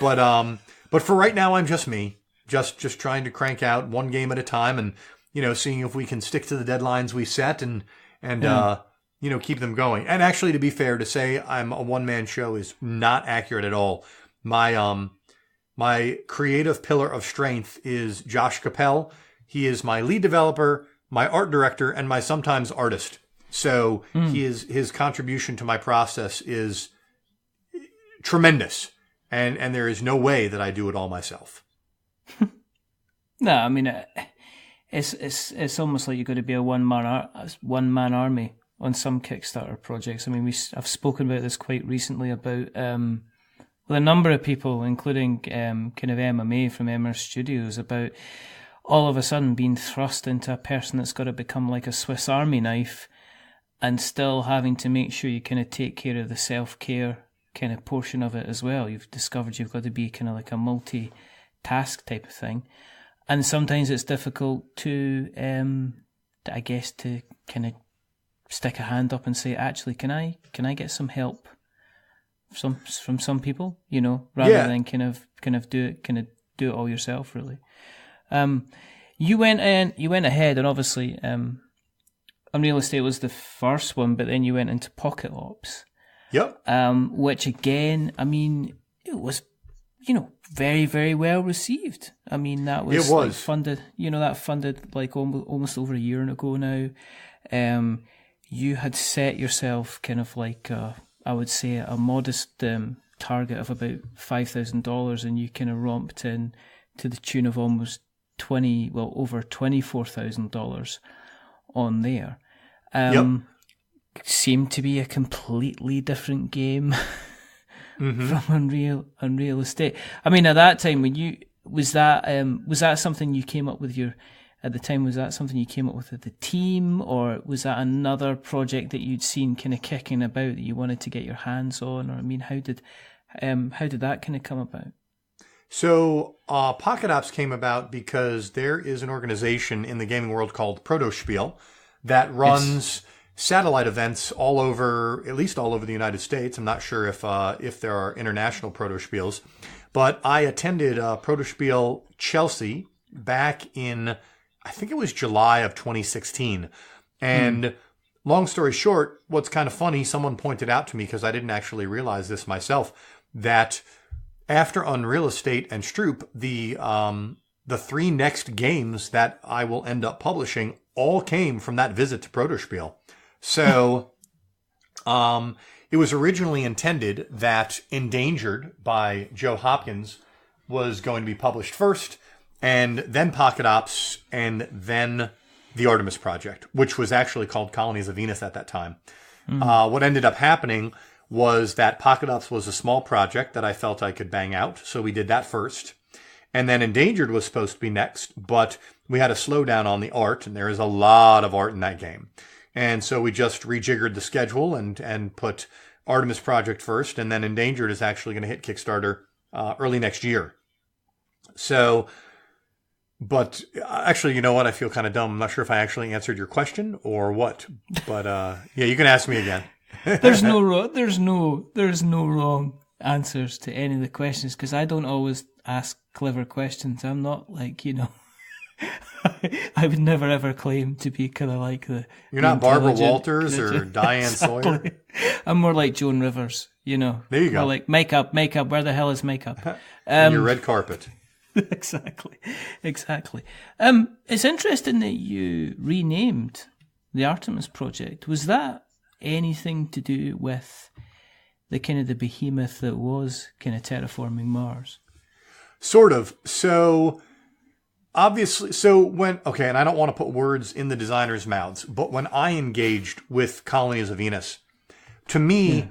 But for right now, I'm just me, just trying to crank out one game at a time and, seeing if we can stick to the deadlines we set and keep them going. And actually, to be fair, to say I'm a one-man show is not accurate at all. My creative pillar of strength is Josh Capel. He is my lead developer, my art director, and my sometimes artist. So his contribution to my process is tremendous. And there is no way that I do it all myself. No, I mean, it's almost like you've got to be a one-man army on some Kickstarter projects. I mean, I've spoken about this quite recently about with a number of people, including kind of MMA from Emmer Studios, about all of a sudden being thrust into a person that's got to become like a Swiss Army knife and still having to make sure you kind of take care of the self-care kind of portion of it as well. You've discovered you've got to be kind of like a multi-task type of thing. And sometimes it's difficult to, I guess, to kind of stick a hand up and say, actually, can I get some help from some people, rather than kind of do it all yourself, really. You went ahead, and obviously, Unreal Estate was the first one, but then you went into Pocket Ops. Yep. Which again, I mean, it was, very, very well received. I mean, that was, like funded like almost over a year ago now. You had set yourself kind of like I would say a modest target of about $5,000, and you kind of romped in to the tune of almost over $24,000 on there. Seemed to be a completely different game from Unreal Estate. I mean, at that time, when was that something you came up with at the time? Was that something you came up with the team, or was that another project that you'd seen kind of kicking about that you wanted to get your hands on? Or I mean, how did that kind of come about? So Pocket Ops came about because there is an organization in the gaming world called Protospiel that runs satellite events at least all over the United States. I'm not sure if there are international Protospiels, but I attended Protospiel Chelsea back in, I think it was July of 2016. And long story short, what's kind of funny, someone pointed out to me, because I didn't actually realize this myself, that after Unreal Estate and Stroop, the three next games that I will end up publishing all came from that visit to Protospiel. So it was originally intended that Endangered by Joe Hopkins was going to be published first, and then Pocket Ops, and then the Artemis Project, which was actually called Colonies of Venus at that time. What ended up happening was that Pocket Ops was a small project that I felt I could bang out, so we did that first. And then Endangered was supposed to be next, but we had a slowdown on the art, and there is a lot of art in that game. And so we just rejiggered the schedule and put Artemis Project first, and then Endangered is actually going to hit Kickstarter early next year. So, but actually, you know what? I feel kind of dumb. I'm not sure if I actually answered your question or what. But yeah, you can ask me again. There's no wrong answers to any of the questions, because I don't always ask clever questions. I'm not like, I would never ever claim to be kind of like the. You're not Barbara Walters or Diane Sawyer. I'm more like Joan Rivers, There you go. More like makeup. Where the hell is makeup? And your red carpet. Exactly. It's interesting that you renamed the Artemis Project. Was that anything to do with the kind of the behemoth that was kind of terraforming Mars? Sort of. So. Obviously, and I don't want to put words in the designers' mouths, but when I engaged with Colonies of Venus, to me,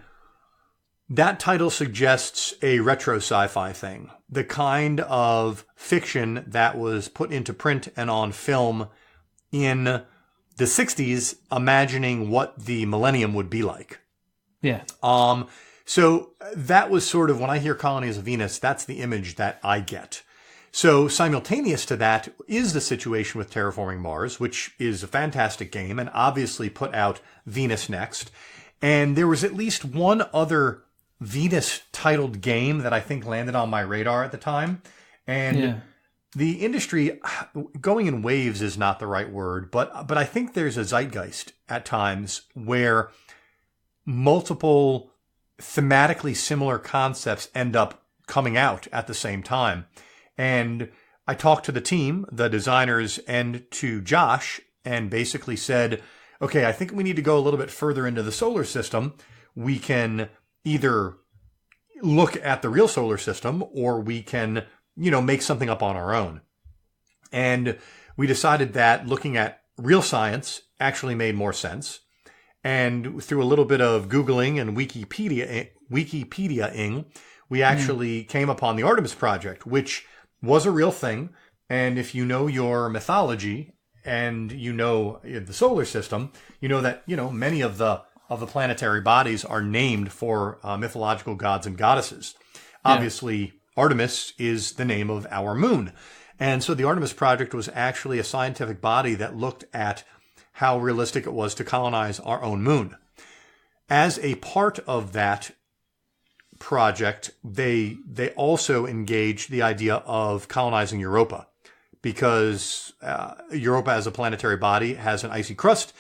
That title suggests a retro sci-fi thing, the kind of fiction that was put into print and on film in the 60s, imagining what the millennium would be like. Yeah. So that was sort of, when I hear Colonies of Venus, that's the image that I get. So simultaneous to that is the situation with Terraforming Mars, which is a fantastic game and obviously put out Venus Next. And there was at least one other Venus titled game that I think landed on my radar at the time. And the industry, going in waves is not the right word, but I think there's a zeitgeist at times where multiple thematically similar concepts end up coming out at the same time. And I talked to the team, the designers, and to Josh, and basically said, okay, I think we need to go a little bit further into the solar system. We can either look at the real solar system, or we can, make something up on our own. And we decided that looking at real science actually made more sense. And through a little bit of Googling and Wikipediaing, we actually came upon the Artemis Project, which was a real thing. And if you know your mythology and you know the solar system, you know that, many of the planetary bodies are named for mythological gods and goddesses. Obviously, Artemis is the name of our moon. And so the Artemis Project was actually a scientific body that looked at how realistic it was to colonize our own moon. As a part of that project, they also engaged the idea of colonizing Europa, because Europa as a planetary body has an icy crust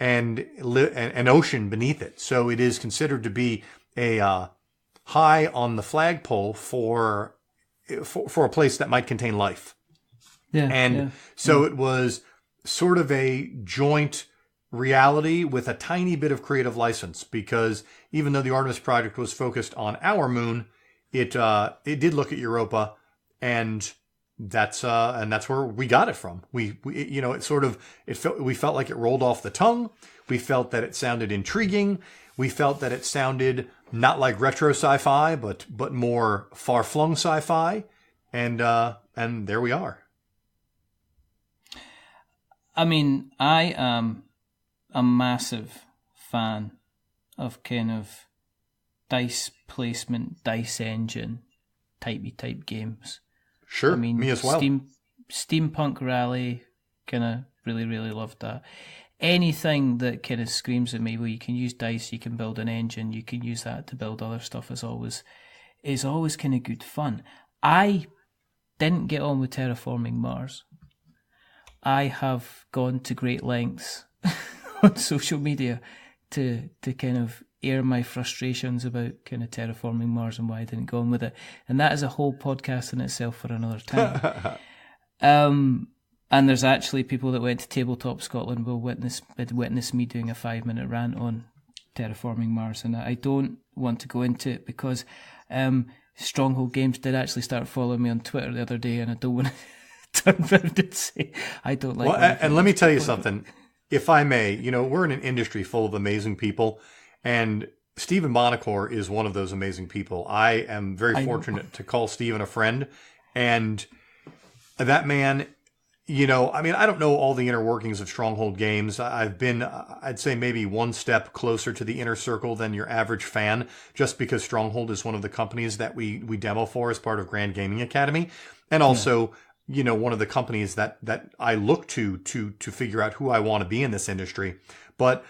and an ocean beneath it. So it is considered to be a high on the flagpole for a place that might contain life. So it was sort of a joint reality with a tiny bit of creative license, because even though the Artemis Project was focused on our moon, it did look at Europa, and that's where we got it from. We we felt like it rolled off the tongue. We felt that it sounded intriguing. We felt that it sounded not like retro sci-fi, but more far-flung sci-fi, and there we are. I mean, I am a massive fan of kind of dice placement, dice engine type games. Sure, I mean, me as well. Steampunk Rally, kind of really, really loved that. Anything that kind of screams at me, well, you can use dice, you can build an engine, you can use that to build other stuff, is always kind of good fun. I didn't get on with Terraforming Mars. I have gone to great lengths on social media to kind of air my frustrations about kind of Terraforming Mars and why I didn't go on with it. And that is a whole podcast in itself for another time. And there's actually people that went to Tabletop Scotland will witness me doing a 5-minute rant on Terraforming Mars. And I don't want to go into it because Stronghold Games did actually start following me on Twitter the other day, and I don't want to turn around and say I don't like it. And let me tell you something. If I may, we're in an industry full of amazing people, and Stephen Bonacore is one of those amazing people. I am very fortunate to call Stephen a friend, and that man, I don't know all the inner workings of Stronghold Games. I've been, I'd say maybe one step closer to the inner circle than your average fan, just because Stronghold is one of the companies that we demo for as part of Grand Gaming Academy, and also one of the companies that I look to figure out who I want to be in this industry. But,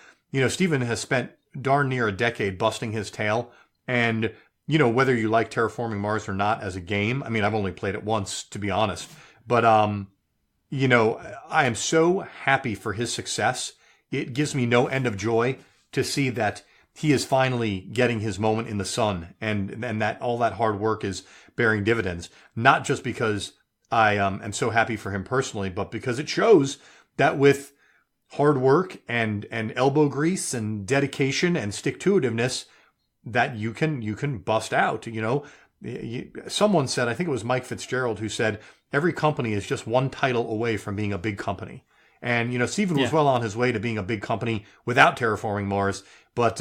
Stephen has spent darn near a decade busting his tail. And, whether you like Terraforming Mars or not as a game, I've only played it once, to be honest. But, I am so happy for his success. It gives me no end of joy to see that he is finally getting his moment in the sun, and that all that hard work is bearing dividends. Not just because I am so happy for him personally, but because it shows that with hard work and elbow grease and dedication and stick-to-itiveness, that you can bust out. Someone said, I think it was Mike Fitzgerald, who said, every company is just one title away from being a big company. And, Stephen was well on his way to being a big company without Terraforming Mars, but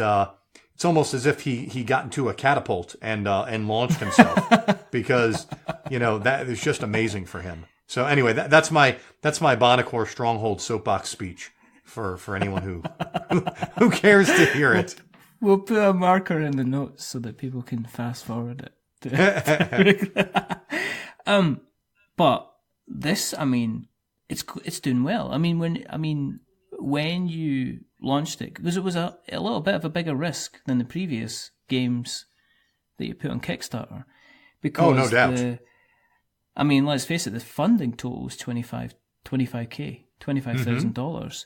it's almost as if he got into a catapult and launched himself because, that is just amazing for him. So anyway, that's my Bonacore Stronghold soapbox speech for anyone who cares to hear it. We'll put a marker in the notes so that people can fast forward it. But this, it's doing well. When you launched it, because it was a little bit of a bigger risk than the previous games that you put on Kickstarter. Because no doubt. Let's face it, the funding total was $25,000, $25,000.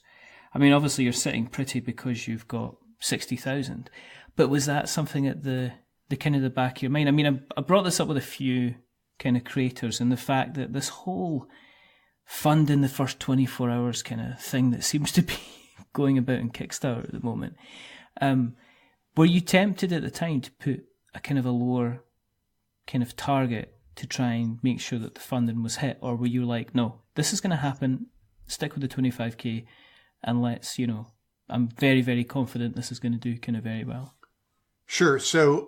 Obviously you're sitting pretty because you've got 60,000. But was that something at the kind of the back of your mind? I brought this up with a few kind of creators, and the fact that this whole fund in the first 24 hours kind of thing that seems to be going about in Kickstarter at the moment. Were you tempted at the time to put a kind of a lower kind of target to try and make sure that the funding was hit? Or were you like, no, this is going to happen, stick with the 25k, and let's, I'm very, very confident this is going to do kind of very well. Sure. So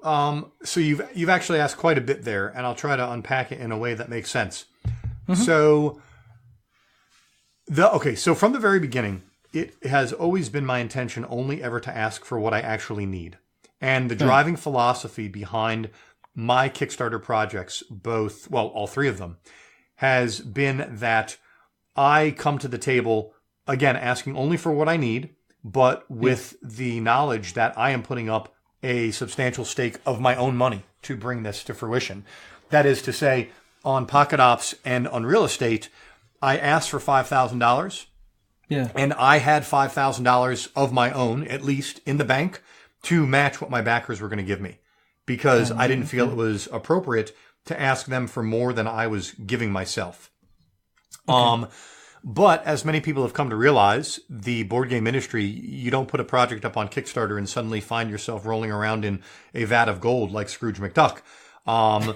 you've actually asked quite a bit there, and I'll try to unpack it in a way that makes sense. Mm-hmm. So from the very beginning, it has always been my intention only ever to ask for what I actually need. And the driving philosophy behind my Kickstarter projects, all three of them, has been that I come to the table, again, asking only for what I need, but with the knowledge that I am putting up a substantial stake of my own money to bring this to fruition. That is to say, on Pocket Ops and on real estate, I asked for $5,000. Yeah. And I had $5,000 of my own, at least, in the bank to match what my backers were going to give me, because I didn't feel it was appropriate to ask them for more than I was giving myself. Okay. But as many people have come to realize, the board game industry, you don't put a project up on Kickstarter and suddenly find yourself rolling around in a vat of gold like Scrooge McDuck. The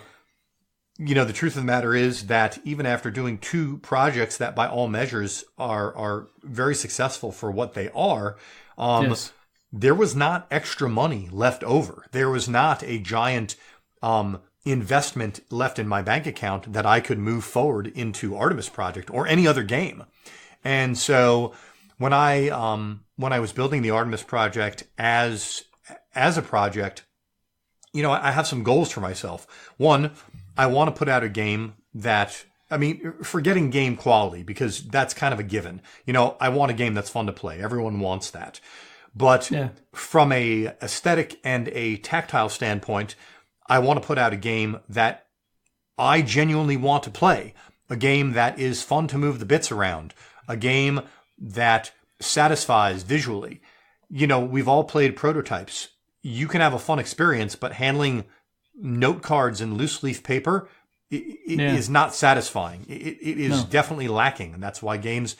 truth of the matter is that even after doing two projects that by all measures are very successful for what they are, there was not extra money left over. There was not a giant investment left in my bank account that I could move forward into Artemis Project or any other game. And so when I was building the Artemis Project as a project, I have some goals for myself. One, I want to put out a game that, forgetting game quality, because that's kind of a given. I want a game that's fun to play. Everyone wants that. But from a aesthetic and a tactile standpoint, I want to put out a game that I genuinely want to play. A game that is fun to move the bits around. A game that satisfies visually. We've all played prototypes. You can have a fun experience, but handling note cards and loose leaf paper is not satisfying. It is definitely lacking. And that's why games,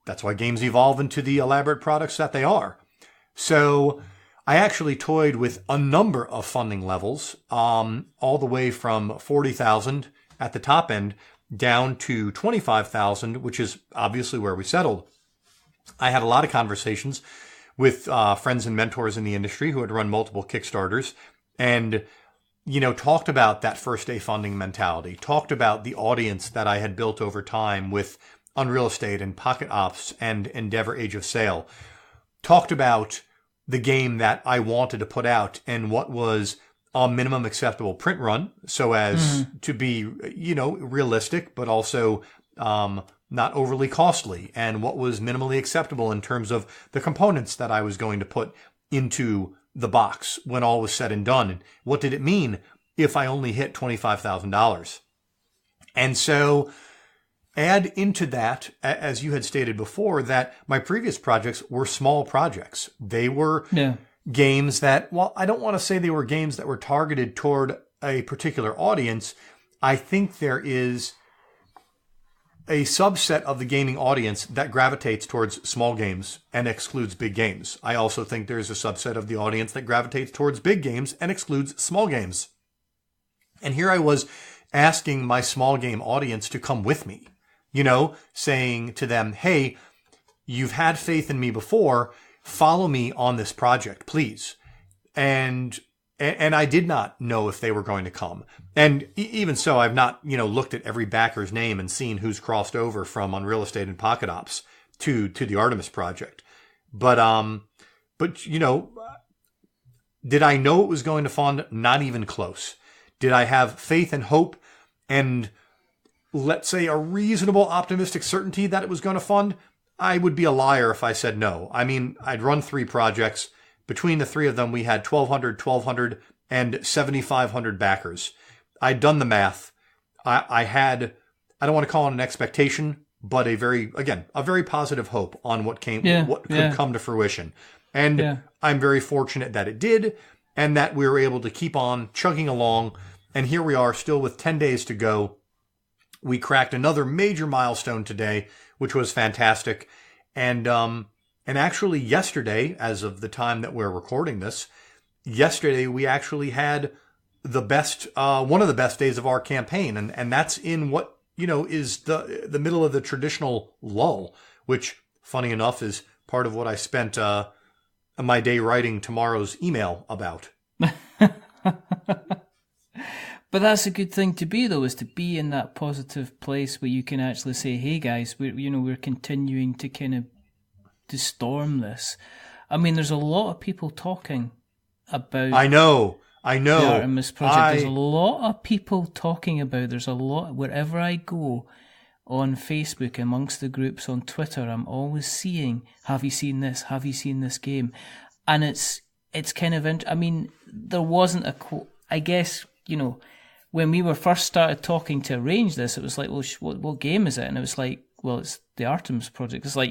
evolve into the elaborate products that they are. So I actually toyed with a number of funding levels, all the way from 40,000 at the top end down to 25,000, which is obviously where we settled. I had a lot of conversations with friends and mentors in the industry who had run multiple Kickstarters and, talked about that first day funding mentality, talked about the audience that I had built over time with Unreal Estate and Pocket Ops and Endeavour Age of Sail, talked about the game that I wanted to put out and what was a minimum acceptable print run so as to be, realistic, but also not overly costly, and what was minimally acceptable in terms of the components that I was going to put into the box when all was said and done. And what did it mean if I only hit $25,000? And so add into that, as you had stated before, that my previous projects were small projects. They were games that, I don't want to say they were games that were targeted toward a particular audience. I think there is a subset of the gaming audience that gravitates towards small games and excludes big games. I also think there's a subset of the audience that gravitates towards big games and excludes small games. And here I was asking my small game audience to come with me, saying to them, hey, you've had faith in me before. Follow me on this project, please. and I did not know if they were going to come. And even so, I've not, looked at every backer's name and seen who's crossed over from Unreal Estate and Pocket Ops to the Artemis Project. But did I know it was going to fund? Not even close. Did I have faith and hope and, let's say, a reasonable optimistic certainty that it was going to fund? I would be a liar if I said no. I mean, I'd run 3 projects. Between the 3 of them, we had 1,200, and 7,500 backers. I'd done the math. I had, I don't want to call it an expectation, but a very positive hope on what could come to fruition. And I'm very fortunate that it did, and that we were able to keep on chugging along. And here we are, still with 10 days to go. We cracked another major milestone today, which was fantastic. And actually yesterday, as of the time that we're recording this, yesterday we actually had the best, one of the best days of our campaign. And that's in what, is the middle of the traditional lull, which, funny enough, is part of what I spent my day writing tomorrow's email about. But that's a good thing to be, though, is to be in that positive place where you can actually say, hey guys, we're continuing to kind of to storm this. I mean, there's a lot of people talking about I know the Artemis Project. There's a lot of people talking about, there's a lot, wherever I go on Facebook, amongst the groups on Twitter, I'm always seeing, have you seen this? Have you seen this game? And it's kind of, I mean, there wasn't a quote, I guess, when we were first started talking to arrange this, it was like, well, what game is it? And it was like, well, it's the Artemis Project. It's like,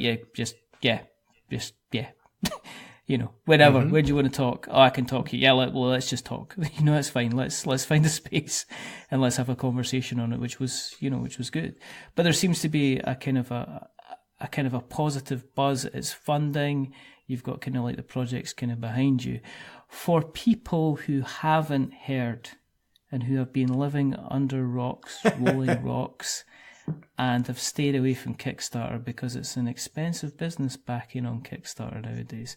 whatever. Mm-hmm. Where do you want to talk? Oh, I can talk here. Yeah, let's just talk. It's fine. Let's find a space and let's have a conversation on it, which was good. But there seems to be a kind of a positive buzz. It's funding. You've got kind of like the projects kind of behind you. For people who haven't heard and who have been living under rocks, rolling rocks, and have stayed away from Kickstarter because it's an expensive business backing on Kickstarter nowadays.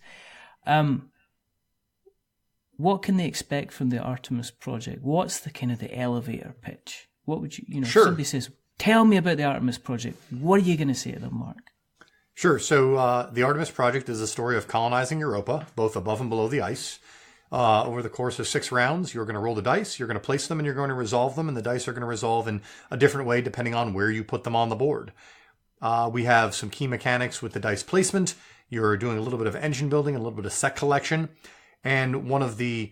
What can they expect from the Artemis Project? What's the kind of the elevator pitch? What would you, Sure. If somebody says, tell me about the Artemis Project, what are you going to say to them, Mark? Sure. So the Artemis Project is a story of colonizing Europa, both above and below the ice. Over the course of 6 rounds, you're going to roll the dice, you're going to place them, and you're going to resolve them, and the dice are going to resolve in a different way depending on where you put them on the board. We have some key mechanics with the dice placement. You're doing a little bit of engine building, a little bit of set collection, and one of the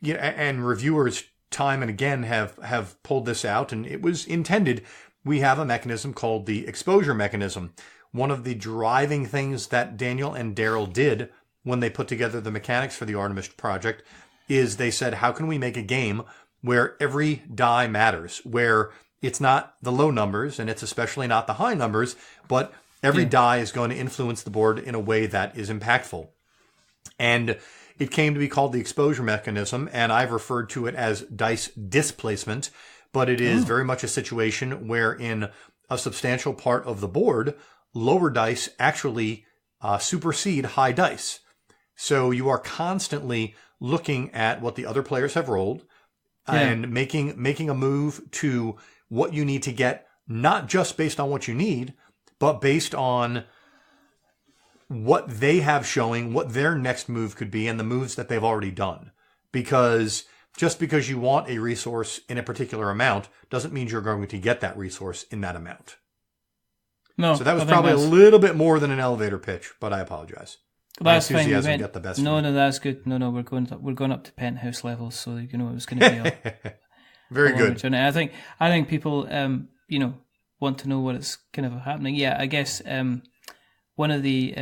and reviewers time and again have pulled this out, and it was intended. We have a mechanism called the exposure mechanism. One of the driving things that Daniel and Daryl did when they put together the mechanics for the Artemis Project is they said, how can we make a game where every die matters, where it's not the low numbers and it's especially not the high numbers, but every die is going to influence the board in a way that is impactful. And it came to be called the exposure mechanism, and I've referred to it as dice displacement, but it is very much a situation where in a substantial part of the board, lower dice actually supersede high dice. So you are constantly looking at what the other players have rolled and making a move to what you need to get, not just based on what you need, but based on what they have showing, what their next move could be, and the moves that they've already done. Because just because you want a resource in a particular amount doesn't mean you're going to get that resource in that amount. No, so that was probably a little bit more than an elevator pitch, but I apologize. That's fine. Got the best. No, that's good. No, we're going up to penthouse levels, so it was going to be a very good. Journey. I think people want to know what is kind of happening. Yeah, I guess one of the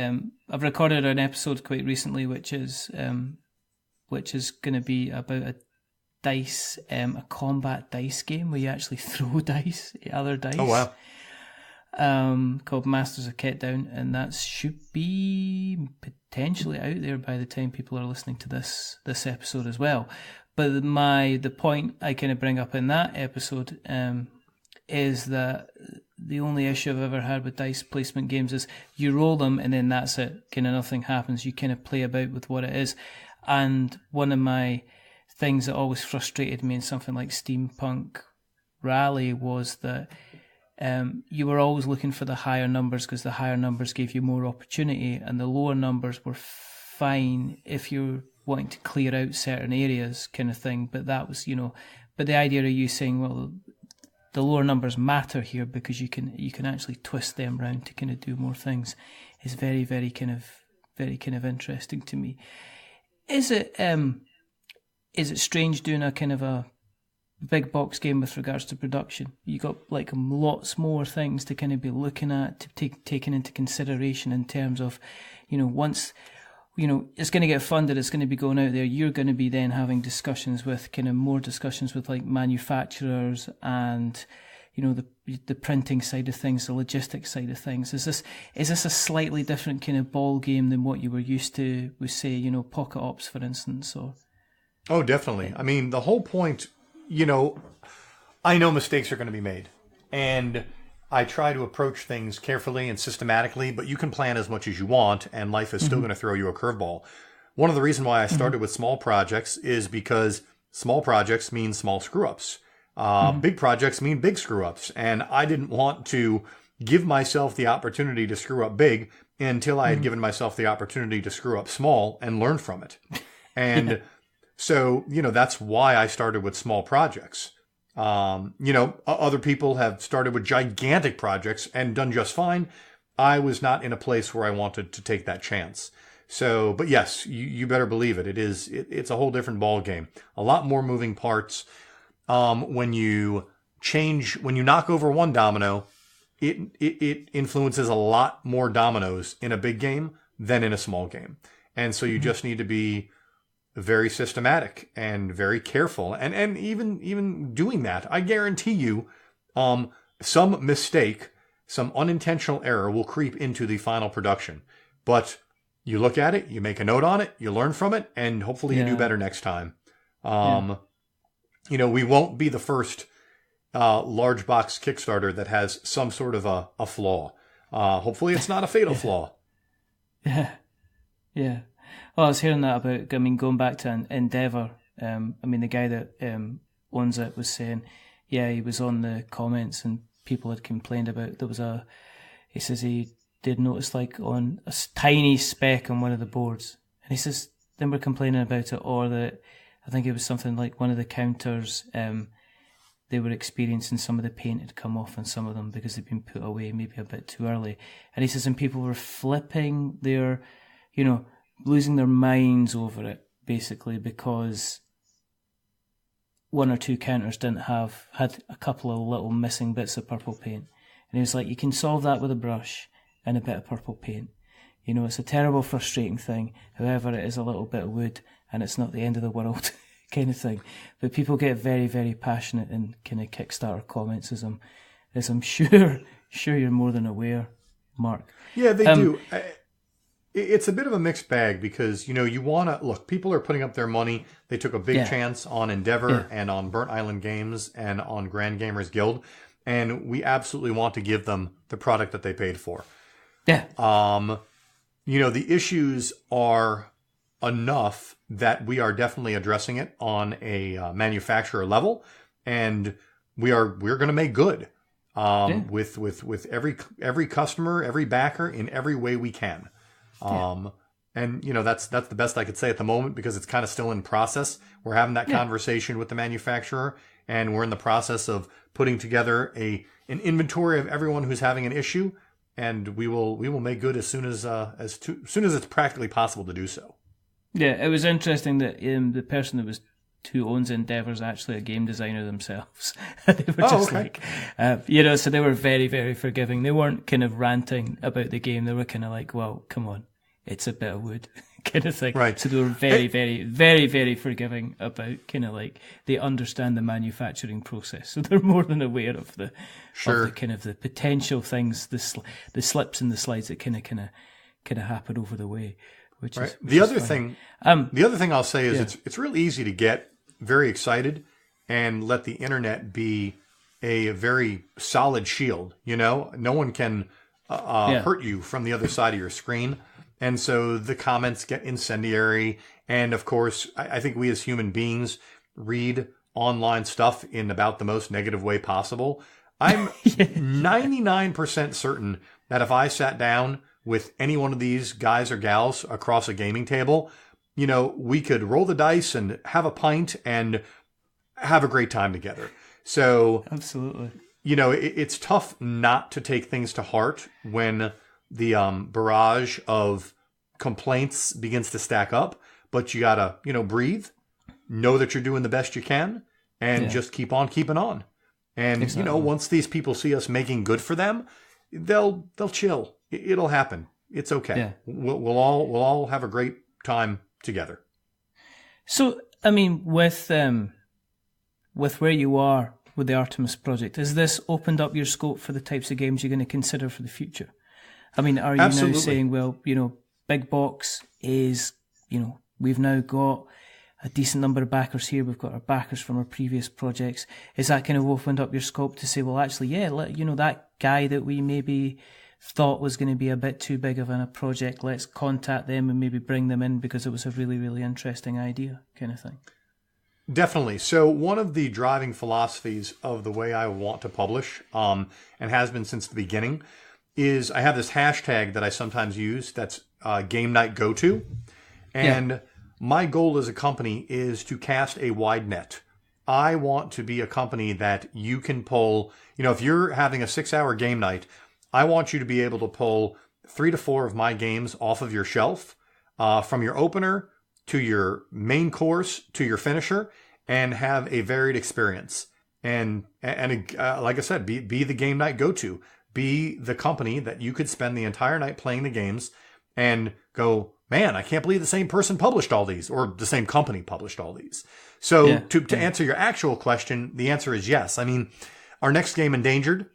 I've recorded an episode quite recently, which is going to be about a dice, a combat dice game where you actually throw dice at other dice. Oh wow. Called Masters of Ketdown, and that should be potentially out there by the time people are listening to this episode as well. But the point I kind of bring up in that episode is that the only issue I've ever had with dice placement games is you roll them and then that's it. Kind of nothing happens. You kind of play about with what it is. And one of my things that always frustrated me in something like Steampunk Rally was that you were always looking for the higher numbers because the higher numbers gave you more opportunity, and the lower numbers were fine if you're wanting to clear out certain areas, kind of thing. But that was, but the idea of you saying, well, the lower numbers matter here because you can actually twist them round to kind of do more things is very, very kind of interesting to me. Is it strange doing a kind of a big box game with regards to production? You got like lots more things to kind of be looking at, to taking into consideration in terms of, once it's going to get funded, it's going to be going out there. You're going to be then having discussions with more discussions with like manufacturers and the printing side of things, the logistics side of things. Is this a slightly different kind of ball game than what you were used to with, say, Pocket Ops, for instance? Or oh, definitely. I mean, the whole point, I know mistakes are going to be made, and I try to approach things carefully and systematically, but you can plan as much as you want, and life is still going to throw you a curveball. One of the reasons why I started with small projects is because small projects mean small screw-ups. Big projects mean big screw-ups, and I didn't want to give myself the opportunity to screw up big until I had given myself the opportunity to screw up small and learn from it. And so, that's why I started with small projects. Other people have started with gigantic projects and done just fine. I was not in a place where I wanted to take that chance. So, but yes, you better believe it. It's a whole different ball game. A lot more moving parts. When you knock over one domino, it influences a lot more dominoes in a big game than in a small game. And so you just need to be very systematic and very careful. And even doing that, I guarantee you, some mistake, some unintentional error will creep into the final production. But you look at it, you make a note on it, you learn from it, and hopefully you do better next time. We won't be the first large box Kickstarter that has some sort of a flaw. Hopefully it's not a fatal flaw. Yeah. Yeah. Well, I was hearing that about, going back to Endeavour. The guy that owns it was saying, he was on the comments and people had complained about, he says he did notice like on a tiny speck on one of the boards. And he says, then we're complaining about it, or that, I think it was something like one of the counters, they were experiencing some of the paint had come off on some of them because they'd been put away maybe a bit too early. And he says, and people were flipping their, losing their minds over it, basically, because one or two counters had a couple of little missing bits of purple paint. And he was like, you can solve that with a brush and a bit of purple paint. It's a terrible, frustrating thing. However, it is a little bit of wood and it's not the end of the world kind of thing. But people get very, very passionate in kind of Kickstarter comments, as I'm sure you're more than aware, Mark. Yeah, they do. It's a bit of a mixed bag because, you want to... Look, people are putting up their money. They took a big chance on Endeavour and on Burnt Island Games and on Grand Gamers Guild. And we absolutely want to give them the product that they paid for. Yeah. The issues are enough that we are definitely addressing it on a manufacturer level. And we're going to make good with every customer, every backer in every way we can. And that's the best I could say at the moment because it's kind of still in process. We're having that conversation with the manufacturer and we're in the process of putting together an inventory of everyone who's having an issue, and we will make good as soon as it's practically possible to do so. Yeah, it was interesting that the person who owns Endeavour is actually a game designer themselves. They were just so they were very, very forgiving. They weren't kind of ranting about the game. They were kind of like, well, come on, it's a bit of wood kind of thing. Right. So they were very, very, very, very forgiving about kind of like they understand the manufacturing process. So they're more than aware of the kind of the potential things, the slips and the slides that kind of happen over the way. Which is the other thing. The other thing I'll say is it's really easy to get very excited and let the internet be a very solid shield. No one can hurt you from the other side of your screen, and so the comments get incendiary, And of course, I think we as human beings read online stuff in about the most negative way possible. I'm 99% certain that if I sat down with any one of these guys or gals across a gaming table, we could roll the dice and have a pint and have a great time together. So absolutely, it's tough not to take things to heart when the barrage of complaints begins to stack up, but you gotta, breathe, know that you're doing the best you can, and just keep on keeping on. And, exactly. Once these people see us making good for them, they'll chill. It'll happen. It's okay. Yeah. We'll all have a great time together. So, I mean, with where you are with the Artemis Project, has this opened up your scope for the types of games you're going to consider for the future? I mean, are you Absolutely. now saying, well, big box is, we've now got a decent number of backers here. We've got our backers from our previous projects. Is that kind of opened up your scope to say, well, actually, that guy that we maybe thought was going to be a bit too big of a project, let's contact them and maybe bring them in because it was a really, really interesting idea kind of thing? Definitely. So one of the driving philosophies of the way I want to publish, and has been since the beginning, is I have this hashtag that I sometimes use that's Game Night Go To. And my goal as a company is to cast a wide net. I want to be a company that you can pull, if you're having a 6-hour game night, I want you to be able to pull 3 to 4 of my games off of your shelf, from your opener to your main course to your finisher, and have a varied experience. And like I said, be the game night go-to. Be the company that you could spend the entire night playing the games and go, man, I can't believe the same person published all these, or the same company published all these. So to answer your actual question, the answer is yes. I mean, our next game, Endangered,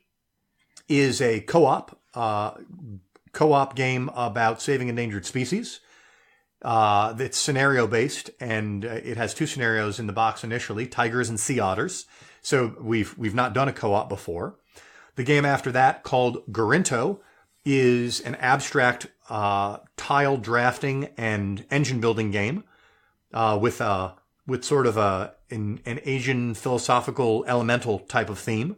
is a co-op game about saving endangered species. It's scenario based, and it has 2 scenarios in the box initially: tigers and sea otters. So we've not done a co-op before. The game after that, called Gorinto, is an abstract tile drafting and engine building game with sort of an Asian philosophical elemental type of theme.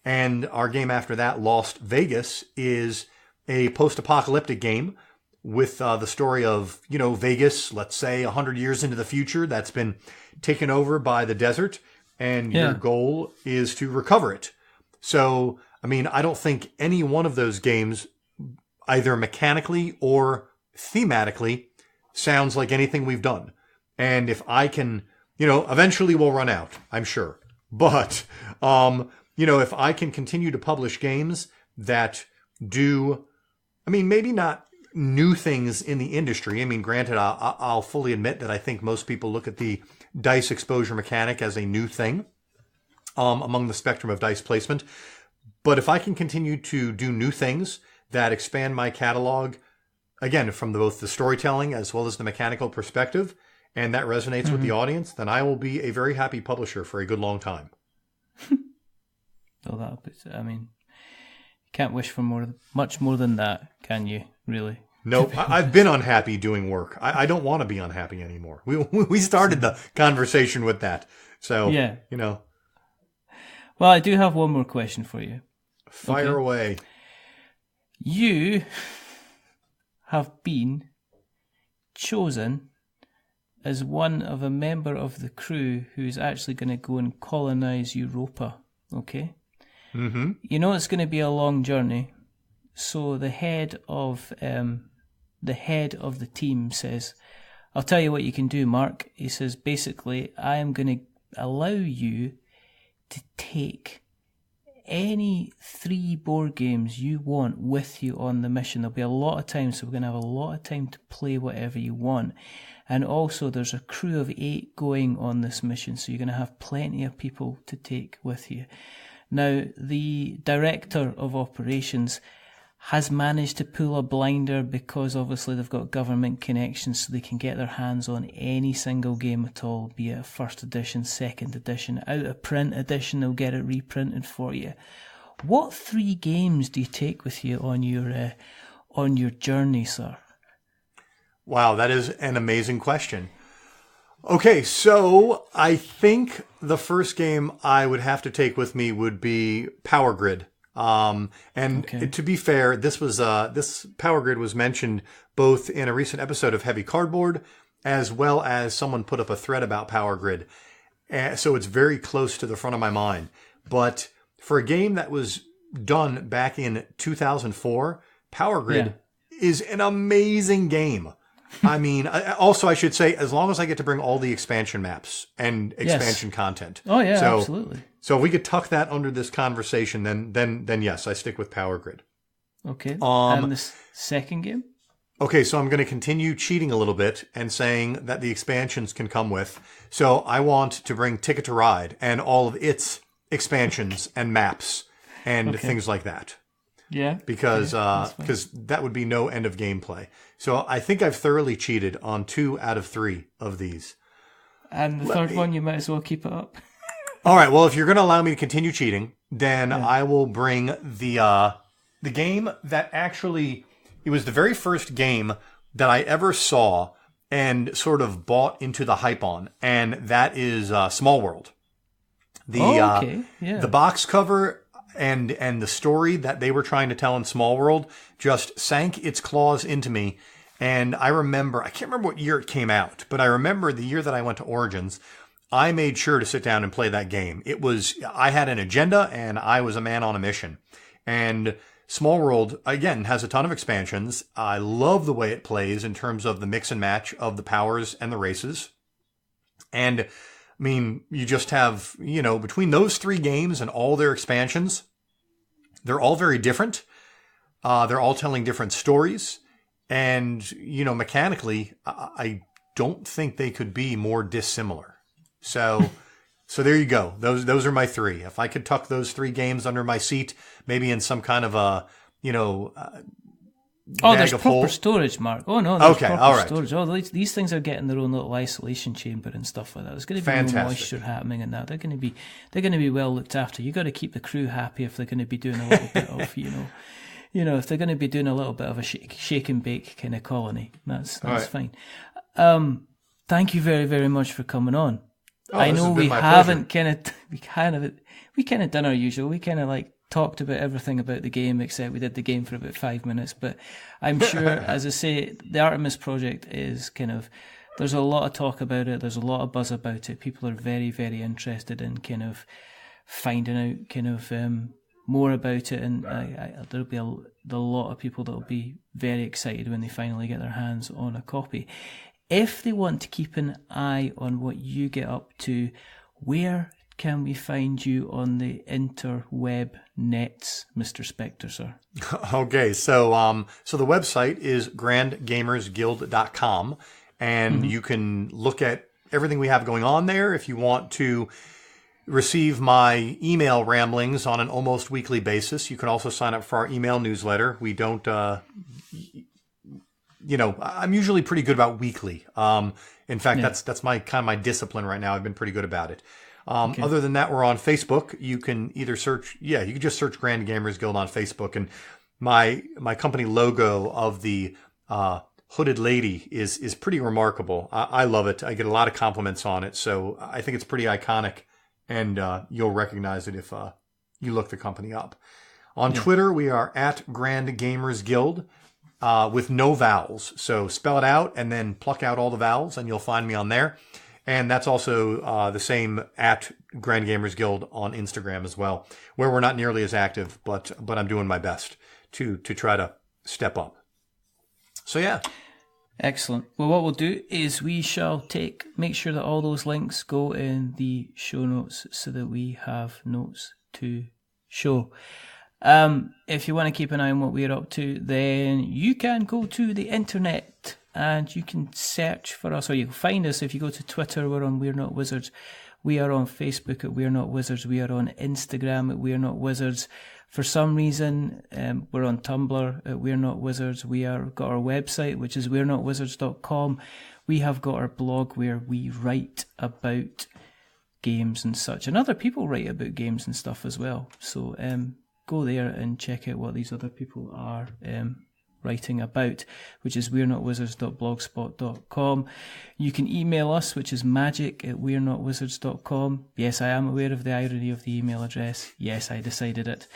And our game after that, Lost Vegas, is a post-apocalyptic game with the story of, Vegas, let's say 100 years into the future, that's been taken over by the desert, and your goal is to recover it. So, I mean, I don't think any one of those games, either mechanically or thematically, sounds like anything we've done. And if I can, eventually we'll run out, I'm sure. But, if I can continue to publish games that do, maybe not new things in the industry. I mean, granted, I'll fully admit that I think most people look at the dice exposure mechanic as a new thing among the spectrum of dice placement. But if I can continue to do new things that expand my catalog, again, from both the storytelling as well as the mechanical perspective, and that resonates with the audience, then I will be a very happy publisher for a good long time. Well, you can't wish for much more than that, can you, really? No, I've been unhappy doing work. I don't want to be unhappy anymore. We started the conversation with that. So, Well, I do have one more question for you. Fire away. You have been chosen as one of a member of the crew who's actually going to go and colonize Europa, okay? Mm-hmm. It's going to be a long journey. So the head of the team says, I'll tell you what you can do, Mark. He says, basically, I am going to allow you to take any 3 board games you want with you on the mission. There'll be a lot of time, so we're going to have a lot of time to play whatever you want. And also, there's a crew of 8 going on this mission, so you're going to have plenty of people to take with you. Now, the director of operations has managed to pull a blinder because obviously they've got government connections, so they can get their hands on any single game at all, be it a first edition, second edition, out of print edition, they'll get it reprinted for you. What 3 games do you take with you on your journey, sir? Wow, that is an amazing question. Okay, so I think the first game I would have to take with me would be Power Grid. And to be fair, this Power Grid was mentioned both in a recent episode of Heavy Cardboard, as well as someone put up a thread about Power Grid. So it's very close to the front of my mind. But for a game that was done back in 2004, Power Grid is an amazing game. I mean, also I should say, as long as I get to bring all the expansion maps and expansion content. Oh yeah, absolutely. So if we could tuck that under this conversation, then yes, I stick with Power Grid. Okay. And the second game? Okay, so I'm going to continue cheating a little bit and saying that the expansions can come with. So I want to bring Ticket to Ride and all of its expansions and maps and things like that. Yeah. Because that would be no end of gameplay. So I think I've thoroughly cheated on 2 out of 3 of these. And the third one, you might as well keep it up. All right. Well, if you're going to allow me to continue cheating, then I will bring the game that actually, it was the very first game that I ever saw and sort of bought into the hype on, and that is Small World. The box cover and the story that they were trying to tell in Small World just sank its claws into me. And I can't remember what year it came out, but I remember the year that I went to Origins, I made sure to sit down and play that game. I had an agenda and I was a man on a mission. And Small World, again, has a ton of expansions. I love the way it plays in terms of the mix and match of the powers and the races. And I mean, you just have, between those 3 games and all their expansions, they're all very different. They're all telling different stories. And, mechanically, I don't think they could be more dissimilar. So there you go. Those are my 3. If I could tuck those 3 games under my seat, maybe in some kind of a, there's proper storage, Mark. Oh no, there's proper all right. storage. Oh, these things are getting their own little isolation chamber and stuff like that. There's going to be no moisture happening in that. They're going to be well looked after. You got to keep the crew happy if they're going to be doing a little bit of, if they're going to be doing a little bit of a shake and bake kind of colony. That's fine. Thank you very, very much for coming on. I know we haven't kind of done our usual. We kind of like talked about everything about the game, except we did the game for about 5 minutes. But I'm sure, as I say, the Artemis Project is there's a lot of talk about it. There's a lot of buzz about it. People are very, very interested in kind of finding out more about it. And there'll be a lot of people that will be very excited when they finally get their hands on a copy. If they want to keep an eye on what you get up to, where can we find you on the interweb nets, Mr. Specter, sir? Okay, so the website is grandgamersguild.com, and you can look at everything we have going on there. If you want to receive my email ramblings on an almost weekly basis, you can also sign up for our email newsletter. We don't, I'm usually pretty good about weekly. In fact, that's my kind of my discipline right now. I've been pretty good about it. Other than that, we're on Facebook. You can either search, you can just search Grand Gamers Guild on Facebook. And my company logo of the hooded lady is pretty remarkable. I love it. I get a lot of compliments on it. So I think it's pretty iconic, and you'll recognize it if you look the company up. On Twitter, we are at Grand Gamers Guild with no vowels. So spell it out and then pluck out all the vowels, and you'll find me on there. And that's also the same at Grand Gamers Guild on Instagram as well, where we're not nearly as active, but I'm doing my best to try to step up. So yeah. Excellent. Well, what we'll do is we shall make sure that all those links go in the show notes so that we have notes to show. If you want to keep an eye on what we're up to, then you can go to the internet and you can search for us, or you can find us. If you go to Twitter, we're on We're Not Wizards. We are on Facebook at We're Not Wizards. We are on Instagram at We're Not Wizards. For some reason, we're on Tumblr at We're Not Wizards. We are got our website, which is we'renotwizards.com. We have got our blog where we write about games and such, and other people write about games and stuff as well. So go there and check out what these other people are writing about, which is we'renotwizards.blogspot.com. You can email us, which is magic@we'renotwizards.com. Yes, I am aware of the irony of the email address. Yes, I decided it.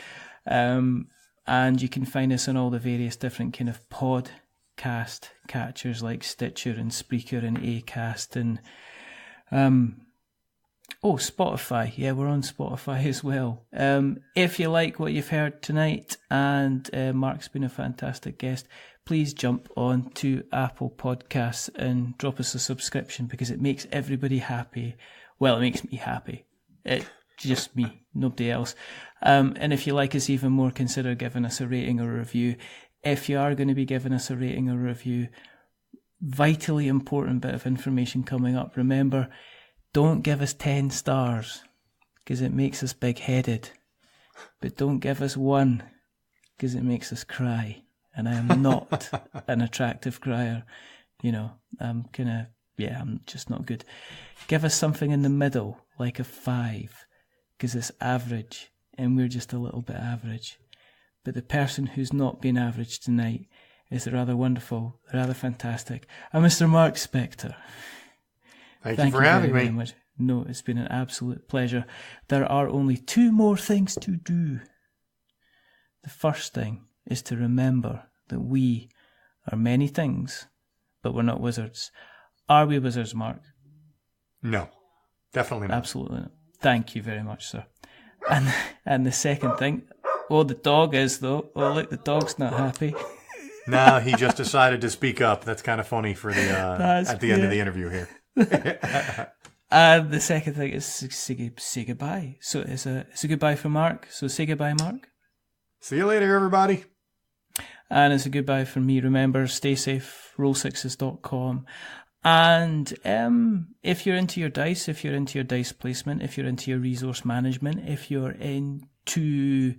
And you can find us on all the various different kind of podcast catchers like Stitcher and Spreaker and Acast and Spotify. Yeah, we're on Spotify as well. If you like what you've heard tonight, and Mark's been a fantastic guest, please jump on to Apple Podcasts and drop us a subscription, because it makes everybody happy. Well, it makes me happy. Just me, nobody else. And if you like us even more, consider giving us a rating or a review. If you are going to be giving us a rating or a review, vitally important bit of information coming up. Remember, don't give us 10 stars, because it makes us big-headed. But don't give us 1, because it makes us cry. And I am not an attractive crier. You know, I'm just not good. Give us something in the middle, like a 5, because it's average, and we're just a little bit average. But the person who's not been average tonight is the rather wonderful, the rather fantastic, Mr. Marc Specter. Thank you for having me. Much. No, it's been an absolute pleasure. There are only 2 more things to do. The first thing is to remember that we are many things, but we're not wizards. Are we wizards, Mark? No, definitely not. Absolutely not. Thank you very much, sir. And the second thing, the dog is, though. Oh, look, the dog's not happy. No, he just decided to speak up. That's kind of funny for the at the end of the interview here. And the second thing is say goodbye. So it's a goodbye from Mark. So say goodbye, Mark. See you later, everybody. And it's a goodbye from me. Remember, stay safe, roll6s.com. And if you're into your dice, if you're into your dice placement, if you're into your resource management, if you're into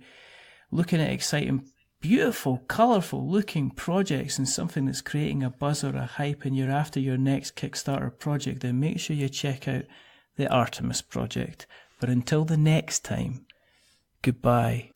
looking at exciting, beautiful, colourful looking projects and something that's creating a buzz or a hype, and you're after your next Kickstarter project, then make sure you check out the Artemis Project. But until the next time, goodbye.